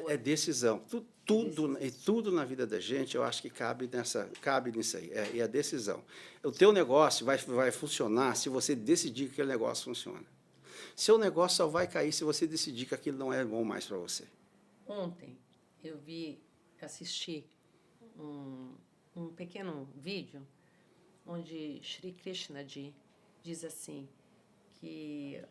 é decisão. Tudo na vida da gente, eu acho que cabe nisso aí. É a decisão. O teu negócio vai funcionar se você decidir que aquele negócio funciona. Seu negócio só vai cair se você decidir que aquilo não é bom mais para você. Ontem, eu assisti um pequeno vídeo onde Shri Krishna diz assim, que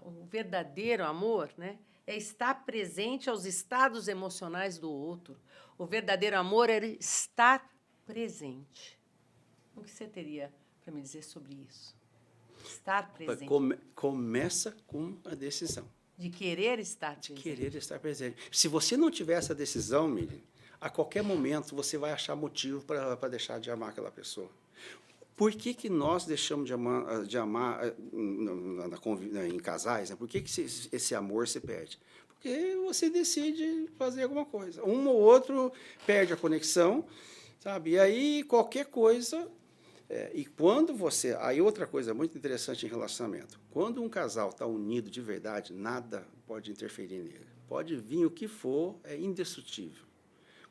o verdadeiro amor, né, é estar presente aos estados emocionais do outro. O verdadeiro amor é estar presente. O que você teria para me dizer sobre isso? Estar presente. Começa com a decisão. De querer estar presente. De querer estar presente. Se você não tiver essa decisão, Miriam, a qualquer momento você vai achar motivo para deixar de amar aquela pessoa. Por que nós deixamos de amar em casais? Né? Por que esse amor se perde? Porque você decide fazer alguma coisa. Um ou outro perde a conexão, sabe? E aí qualquer coisa... e quando você... Aí outra coisa muito interessante em relacionamento. Quando um casal está unido de verdade, nada pode interferir nele. Pode vir o que for, é indestrutível.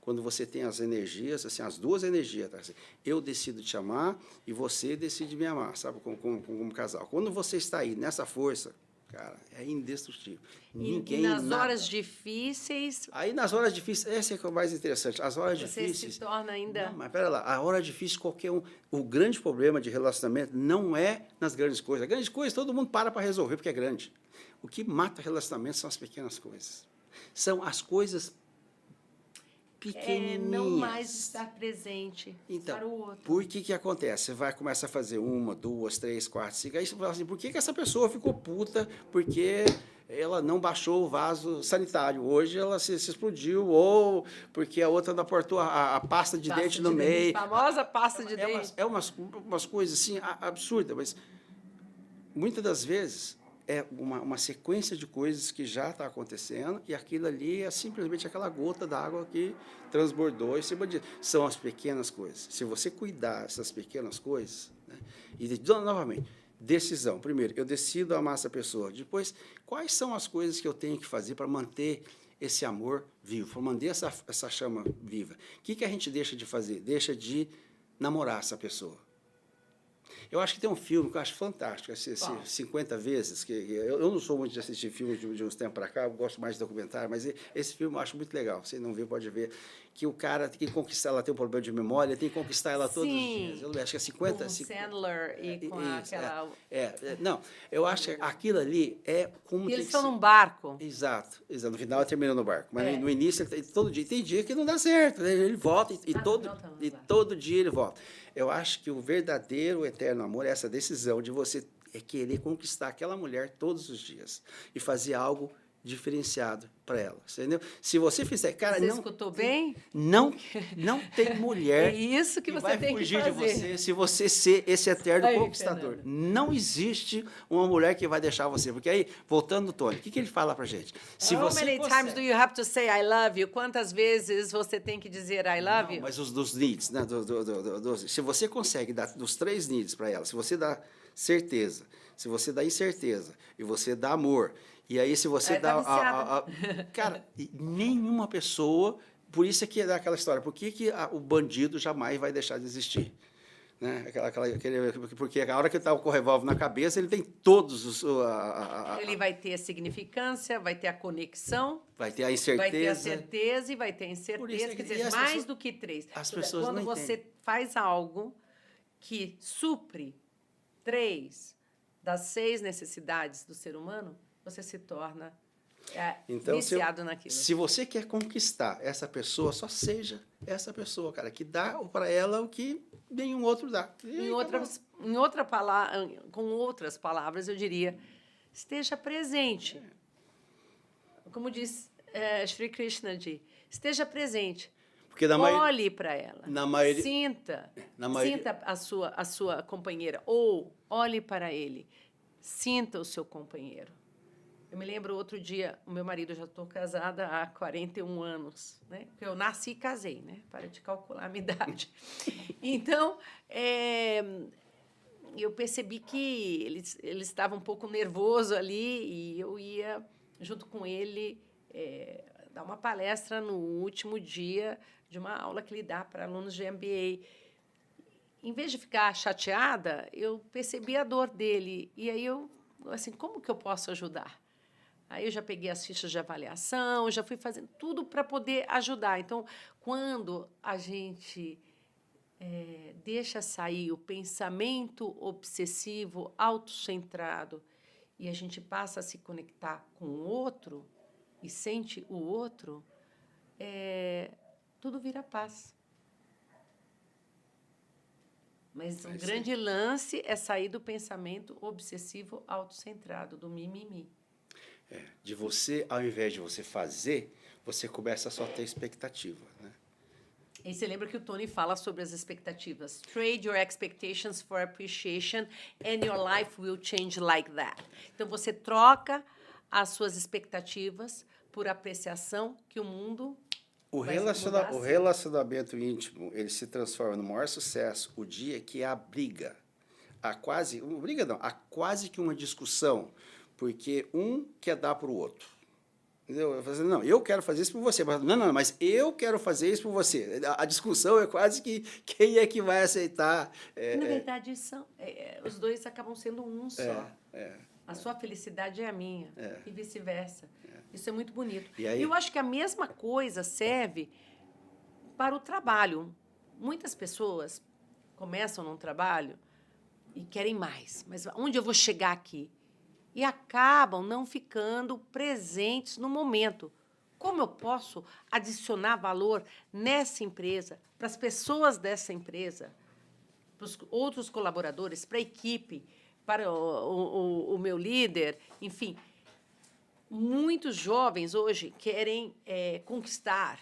Quando você tem as energias, assim, as duas energias, tá? Assim, eu decido te amar e você decide me amar, sabe, como casal. Quando você está aí nessa força, cara, é indestrutível. E nas horas difíceis... Aí, nas horas difíceis, essa é que é o mais interessante. As horas difíceis... Você se torna ainda... Não, mas pera lá, a hora difícil, qualquer um... O grande problema de relacionamento não é nas grandes coisas. As grandes coisas todo mundo para resolver, porque é grande. O que mata relacionamento são as pequenas coisas. São as coisas pequenininhas. Não mais estar presente para o outro. Por que acontece? Você vai começar a fazer 1, 2, 3, 4, 5, aí você fala assim, por que essa pessoa ficou puta porque ela não baixou o vaso sanitário? Hoje ela se explodiu, ou porque a outra não aportou a pasta de dente no meio. A famosa pasta de dente. É umas coisas assim absurdas, mas muitas das vezes é uma sequência de coisas que já está acontecendo e aquilo ali é simplesmente aquela gota d'água que transbordou em cima disso. São as pequenas coisas. Se você cuidar dessas pequenas coisas, né, e novamente, decisão. Primeiro, eu decido amar essa pessoa. Depois, quais são as coisas que eu tenho que fazer para manter esse amor vivo, para manter essa chama viva? O que a gente deixa de fazer? Deixa de namorar essa pessoa. Eu acho que tem um filme que eu acho fantástico, esse 50 vezes, que eu não sou muito de assistir filmes de uns tempos para cá, eu gosto mais de documentário, mas esse filme eu acho muito legal. Se não viu, pode ver. Que o cara tem que conquistar, ela tem um problema de memória, tem que conquistar ela todos os dias. Eu acho que é 50... Com Sandler e com aquela... Não, eu acho que aquilo ali é como... Eles estão num barco. Exato. No final, ele termina no barco. Mas no início, todo dia, tem dia que não dá certo. Né? Ele volta e todo dia ele volta. Eu acho que o verdadeiro, eterno amor é essa decisão de você querer conquistar aquela mulher todos os dias e fazer algo diferenciado para ela, entendeu? Se você fizer, cara, Você não escutou tem, bem? não tem mulher É isso que você vai tem que fugir de fazer. você se você ser esse eterno Aí, conquistador. Fernanda. Não existe uma mulher que vai deixar você, porque aí, voltando no Tony, o que ele fala pra gente? Se How você many times do consegue, you have to say I love you? Quantas vezes você tem que dizer I love não, you? mas os dos needs, né? Se você consegue dar dos 3 needs para ela, se você dá certeza, se você dá incerteza e você dá amor, e aí se você Aí tá dá viciada. cara, e nenhuma pessoa, por isso é que é aquela história, por que o bandido jamais vai deixar de existir? Né? Porque a hora que ele está com o revólver na cabeça, ele tem todos os. Ele vai ter a significância, vai ter a conexão, Vai ter a vai ter a incerteza. certeza e vai ter a Por isso incerteza. é Quer que- e dizer, as mais pessoas- do que 3. as pessoas Quando não você entendem. faz algo que supre 3 das 6 necessidades do ser humano, você se torna Então, viciado naquilo. se você quer conquistar essa pessoa, só seja essa pessoa, cara, que dá para ela o que nenhum outro dá. Com outras palavras, eu diria, esteja presente. Como diz Sri Krishnaji, esteja presente. Porque Olhe para ela. na maioria- Sinta. na maioria- Sinta a sua companheira. Ou olhe para ele. Sinta o seu companheiro. Eu me lembro outro dia, o meu marido, já estou casada há 41 anos, né? Porque eu nasci e casei, né? Para de calcular a minha idade. Então, eu percebi que eles estavam um pouco nervosos ali e eu ia, junto com ele, dar uma palestra no último dia de uma aula que ele dá para alunos de MBA. Em vez de ficar chateada, eu percebi a dor dele. E aí eu, assim, como que eu posso ajudar? Aí eu já peguei as fichas de avaliação, já fui fazendo tudo para poder ajudar. Então, quando a gente deixa sair o pensamento obsessivo, autocentrado, e a gente passa a se conectar com o outro e sente o outro, tudo vira paz. Mas o grande lance é sair do pensamento obsessivo autocentrado, do mimimi. De você, ao invés de você fazer, você começa a só ter expectativa, né? E você lembra que o Tony fala sobre as expectativas. Trade your expectations for appreciation and your life will change like that. Então, você troca as suas expectativas por apreciação que o mundo O vai mudar assim. relacionamento íntimo, ele se transforma no maior sucesso o dia que há briga. Há quase que uma discussão, porque um quer dar para o outro. Entendeu? Eu falo assim, não, eu quero fazer isso por você. Não, mas eu quero fazer isso por você. A discussão é quase que quem é que vai aceitar. Na verdade, os dois acabam sendo um só. É. A sua felicidade é a minha, e vice-versa. Isso é muito bonito. E aí- Eu acho que a mesma coisa serve para o trabalho. Muitas pessoas começam num trabalho e querem mais. Mas onde eu vou chegar aqui? E acabam não ficando presentes no momento. Como eu posso adicionar valor nessa empresa, para as pessoas dessa empresa, para os outros colaboradores, para a equipe, para o meu líder, enfim. Muitos jovens hoje querem conquistar,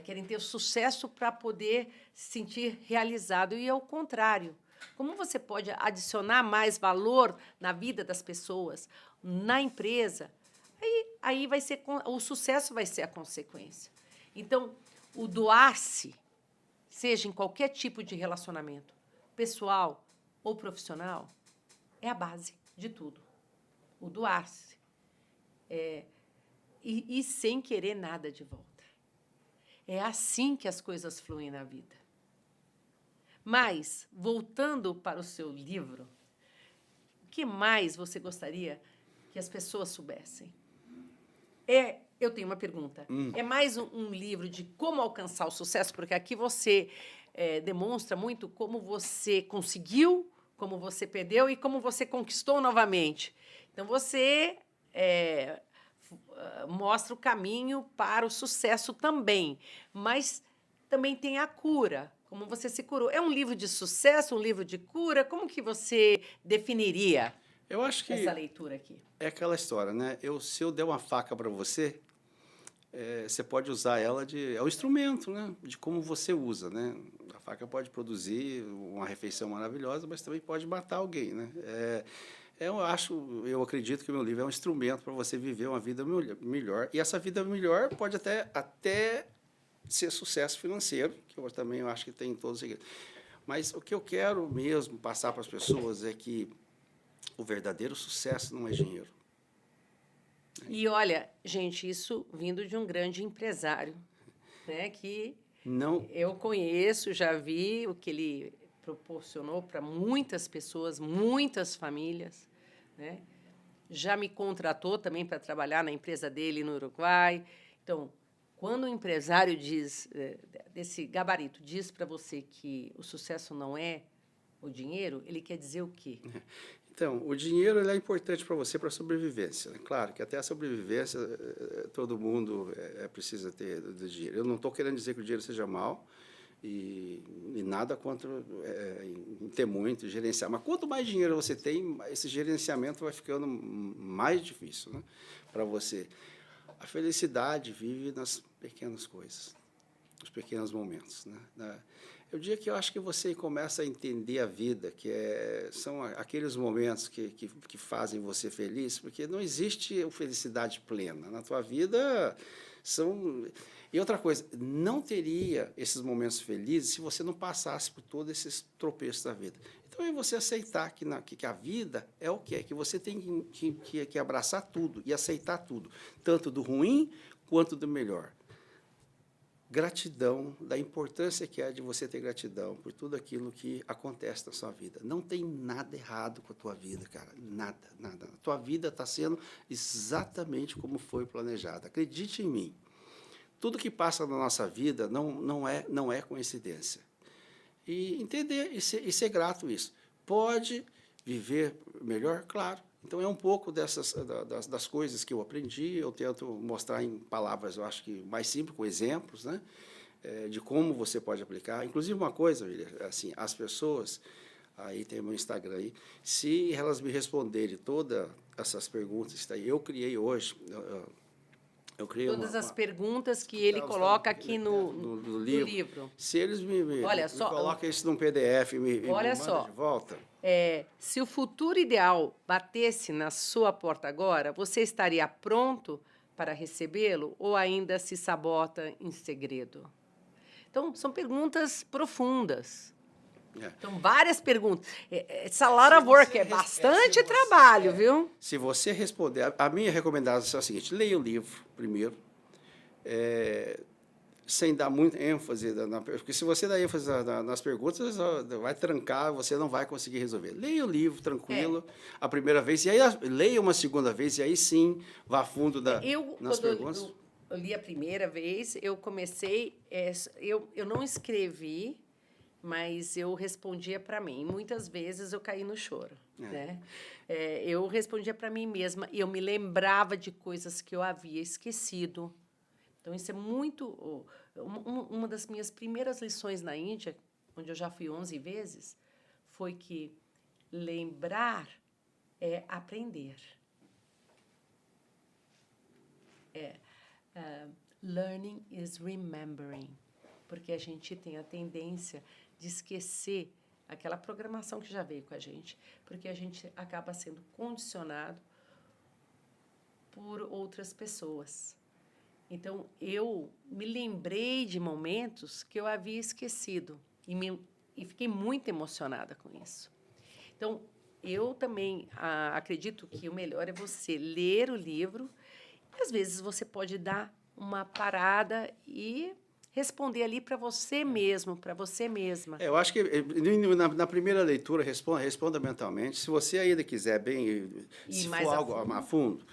querem ter sucesso para poder se sentir realizado. E é o contrário. Como você pode adicionar mais valor na vida das pessoas, na empresa, aí vai ser, o sucesso vai ser a consequência. Então, o doar-se, seja em qualquer tipo de relacionamento, pessoal ou profissional, é a base de tudo. O doar-se. E sem querer nada de volta. É assim que as coisas fluem na vida. Mas, voltando para o seu livro, o que mais você gostaria que as pessoas soubessem? Eu tenho uma pergunta. É mais um livro de como alcançar o sucesso? Porque aqui você demonstra muito como você conseguiu, como você perdeu e como você conquistou novamente. Então, você mostra o caminho para o sucesso também, mas também tem a cura, como você se curou. É um livro de sucesso, um livro de cura? Como que você definiria? Eu acho que essa leitura aqui? é aquela história, né? Se eu der uma faca para você, você pode usar ela é um instrumento, né? De como você usa, né? A faca pode produzir uma refeição maravilhosa, mas também pode matar alguém, né? Eu acredito que o meu livro é um instrumento para você viver uma vida melhor. E essa vida melhor pode até ser sucesso financeiro, que eu também acho que tem em todos os segredos. Mas o que eu quero mesmo passar para as pessoas é que o verdadeiro sucesso não é dinheiro. E olha, gente, isso vindo de um grande empresário, né, que Não, eu conheço, já vi o que ele proporcionou para muitas pessoas, muitas famílias, né? Já me contratou também para trabalhar na empresa dele no Uruguai. Então, quando o empresário diz, desse gabarito, diz para você que o sucesso não é o dinheiro, ele quer dizer o quê? então, o dinheiro ele é importante para você para a sobrevivência, né? Claro que até a sobrevivência todo mundo precisa ter do dinheiro. Eu não estou querendo dizer que o dinheiro seja mal e nada contra em ter muito, gerenciar. Mas quanto mais dinheiro você tem, esse gerenciamento vai ficando mais difícil, né, para você. A felicidade vive nas pequenas coisas, nos pequenos momentos, né? Eu diria que eu acho que você começa a entender a vida, são aqueles momentos que fazem você feliz, porque não existe felicidade plena. Na tua vida, são... E outra coisa, não teria esses momentos felizes se você não passasse por todos esses tropeços da vida. Então, é você aceitar que a vida é o que é, que você tem que abraçar tudo e aceitar tudo, tanto do ruim quanto do melhor. Gratidão, da importância que é de você ter gratidão por tudo aquilo que acontece na sua vida. Não tem nada errado com a tua vida, cara. Nada, nada. A tua vida está sendo exatamente como foi planejada. Acredite em mim. Tudo que passa na nossa vida não é coincidência. E entender e ser grato isso. Pode viver melhor? Claro. Então, é um pouco das coisas que eu aprendi, eu tento mostrar em palavras, eu acho que mais simples, com exemplos, né, de como você pode aplicar. Inclusive, uma coisa, William, assim, as pessoas, aí tem o meu Instagram aí, se elas me responderem todas essas perguntas, que eu criei hoje, eu criei Todas as perguntas que que ele tá coloca aqui no no livro. Se eles Olha me só, colocam isso num PDF e me olha mandam só. de volta... Se o futuro ideal batesse na sua porta agora, você estaria pronto para recebê-lo ou ainda se sabota em segredo? Então, são perguntas profundas. É. Então, várias perguntas. It's a lot of work, é bastante trabalho, viu? Se você responder, a minha recomendação é a seguinte: leia o livro primeiro, sem dar muita ênfase, porque se você dá ênfase nas perguntas, vai trancar, você não vai conseguir resolver. Leia o livro tranquilo, a primeira vez, e aí leia uma segunda vez, e aí sim, vá a fundo nas perguntas. Eu li a primeira vez, eu comecei, eu não escrevi, mas eu respondia para mim. Muitas vezes eu caí no choro, né? Eu respondia para mim mesma e eu me lembrava de coisas que eu havia esquecido. Então, isso é muito... Uma das minhas primeiras lições na Índia, onde eu já fui 11 vezes, foi que lembrar é aprender. Learning is remembering. Porque a gente tem a tendência de esquecer aquela programação que já veio com a gente, porque a gente acaba sendo condicionado por outras pessoas. Então, eu me lembrei de momentos que eu havia esquecido e fiquei muito emocionada com isso. Então, eu também acredito que o melhor é você ler o livro e, às vezes, você pode dar uma parada e responder ali para você mesmo, para você mesma. Eu acho que na primeira leitura, responda mentalmente. Se você ainda quiser se mais for a algo fundo? a fundo,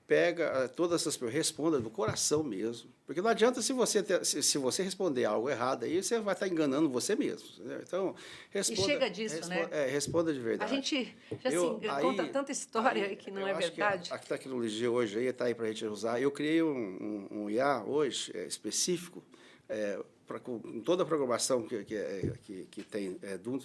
pega todas essas perguntas, responda do coração mesmo. Porque não adianta se você responder algo errado, aí você vai estar enganando você mesmo. Entendeu? Então, responda. E chega disso, né? Responda de verdade. A gente já conta tanta história que não é verdade. A tecnologia hoje está aí para a gente usar. Eu criei um IA hoje específico, com toda a programação que tem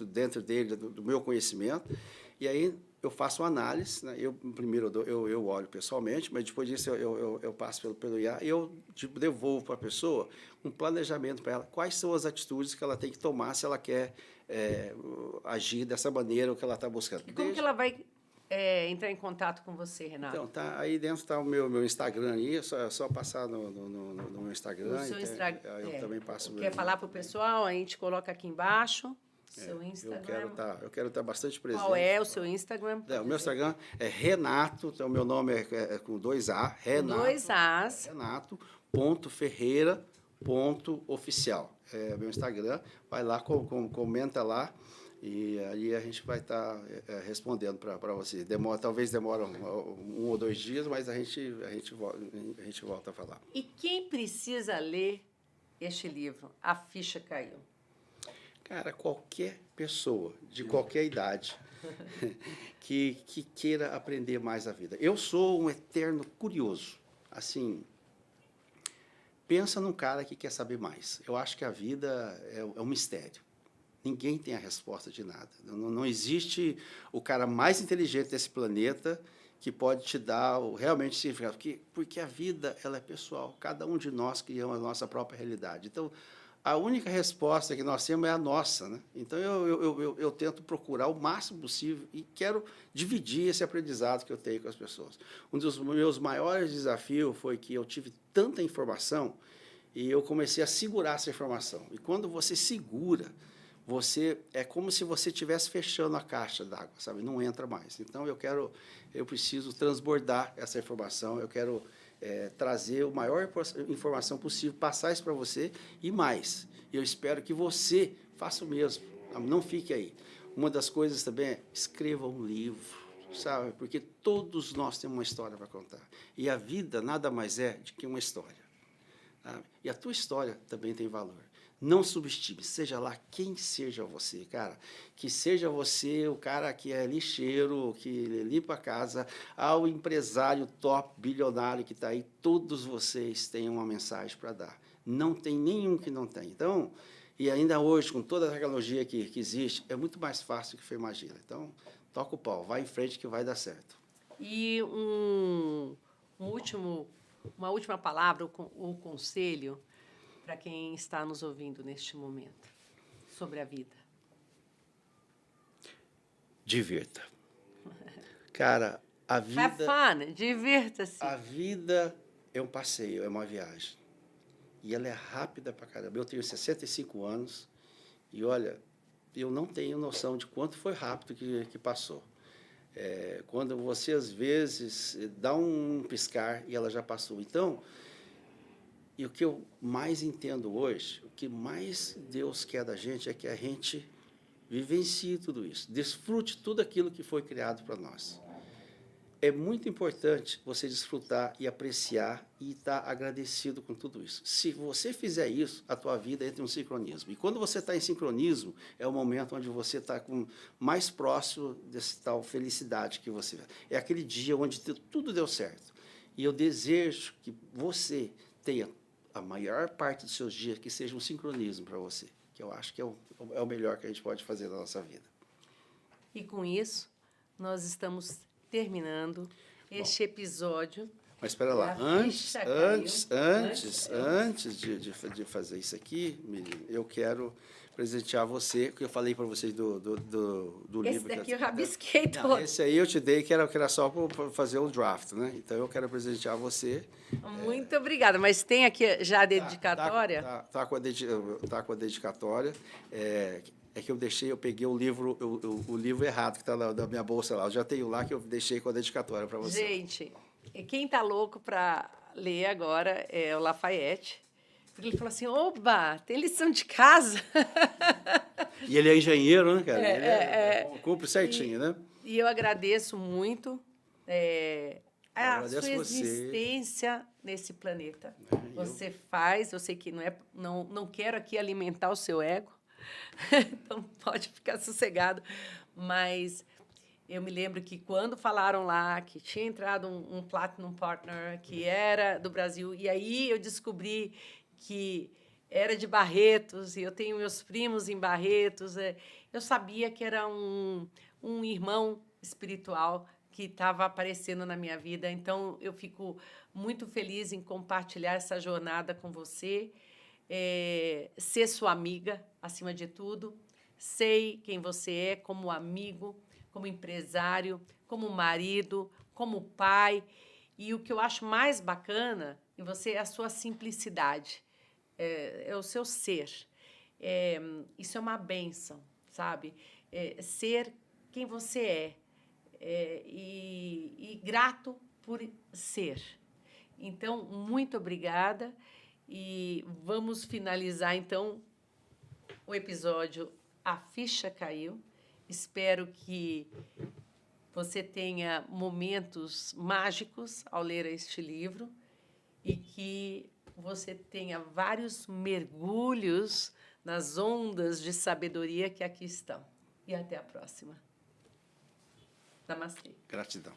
dentro dele, do meu conhecimento. E aí, eu faço uma análise, né? Primeiro eu olho pessoalmente, mas depois disso eu passo pelo IA e eu tipo, devolvo para a pessoa um planejamento para ela, quais são as atitudes que ela tem que tomar se ela quer agir dessa maneira, o que ela está buscando. E como que ela vai entrar em contato com você, Renato? Então, aí dentro está o meu Instagram aí, é só passar no meu Instagram. No seu Instagram. Eu também passo. Quer falar para o pessoal? A gente coloca aqui embaixo. Seu Instagram. Eu quero estar bastante presente. Qual é o seu Instagram? O meu Instagram é Renato, então o meu nome é com 2 A, Renato. Com 2 As. Renato.ferreira.oficial. É meu Instagram, vai lá, comenta lá. E aí a gente vai estar respondendo para você. Talvez demore 1 ou 2 dias, mas a gente volta a falar. E quem precisa ler este livro, A Ficha Caiu? Cara, qualquer pessoa, de qualquer idade, que queira aprender mais a vida. Eu sou um eterno curioso. Assim, pensa num cara que quer saber mais. Eu acho que a vida é um mistério. Ninguém tem a resposta de nada. Não existe o cara mais inteligente desse planeta que pode te dar realmente significado. Porque a vida ela é pessoal. Cada um de nós criamos a nossa própria realidade. Então, a única resposta que nós temos é a nossa, né? Então, eu tento procurar o máximo possível e quero dividir esse aprendizado que eu tenho com as pessoas. Um dos meus maiores desafios foi que eu tive tanta informação e eu comecei a segurar essa informação. E quando você segura, é como se você estivesse fechando a caixa d'água, sabe? Não entra mais. Então, eu preciso transbordar essa informação, eu quero trazer a maior informação possível, passar isso para você e mais. Eu espero que você faça o mesmo, não fique aí. Uma das coisas também é escreva um livro, sabe? Porque todos nós temos uma história para contar. E a vida nada mais é do que uma história. Sabe? E a tua história também tem valor. Não subestime, seja lá quem seja você, cara. Que seja você o cara que é lixeiro, que limpa a casa, ao empresário top, bilionário que está aí, todos vocês têm uma mensagem para dar. Não tem nenhum que não tem. Então, e ainda hoje, com toda a tecnologia que existe, é muito mais fácil do que você imagina. Então, toca o pau, vai em frente que vai dar certo. E uma última palavra, ou conselho, para quem está nos ouvindo neste momento, sobre a vida? Divirta. Cara, a vida... Have fun, divirta-se. A vida é um passeio, é uma viagem. E ela é rápida pra caramba. Eu tenho 65 anos e, olha, eu não tenho noção de quanto foi rápido que passou. Quando você, às vezes, dá um piscar e ela já passou. Então... E o que eu mais entendo hoje, o que mais Deus quer da gente é que a gente vivencie tudo isso, desfrute tudo aquilo que foi criado para nós. É muito importante você desfrutar e apreciar e estar agradecido com tudo isso. Se você fizer isso, a tua vida entra em um sincronismo. E quando você está em sincronismo, é o momento onde você está mais próximo dessa tal felicidade que você... É aquele dia onde tudo deu certo. E eu desejo que você tenha a maior parte dos seus dias que seja um sincronismo para você, que eu acho que é o melhor que a gente pode fazer na nossa vida. E com isso, nós estamos terminando este episódio. Mas espera lá, antes de fazer isso aqui, Miriam, eu quero presentear você, que eu falei para vocês do livro. Esse daqui eu rabisquei todo. Não, esse aí eu te dei, que era só para fazer um draft, né? Então, eu quero presentear você. Muito obrigada. Mas tem aqui já a dedicatória? Tá com a dedicatória. É que eu peguei o livro errado, que está na minha bolsa lá. Eu já tenho lá, que eu deixei com a dedicatória para você. Gente, quem está louco para ler agora é o Lafayette. Ele falou assim, oba, tem lição de casa. E ele é engenheiro, né, cara? Cumpre certinho, né? E eu agradeço muito a sua existência nesse planeta. Você faz, eu sei que não quero aqui alimentar o seu ego, então pode ficar sossegado, mas eu me lembro que quando falaram lá que tinha entrado um Platinum Partner que era do Brasil, e aí eu descobri que era de Barretos, e eu tenho meus primos em Barretos, eu sabia que era um irmão espiritual que estava aparecendo na minha vida. Então, eu fico muito feliz em compartilhar essa jornada com você, ser sua amiga, acima de tudo. Sei quem você é como amigo, como empresário, como marido, como pai. E o que eu acho mais bacana em você é a sua simplicidade, é o seu ser. Isso é uma bênção, sabe? Ser quem você e grato por ser. Então, muito obrigada e vamos finalizar, então, o episódio A Ficha Caiu. Espero que você tenha momentos mágicos ao ler este livro e que você tenha vários mergulhos nas ondas de sabedoria que aqui estão. E até a próxima. Namastê. Gratidão.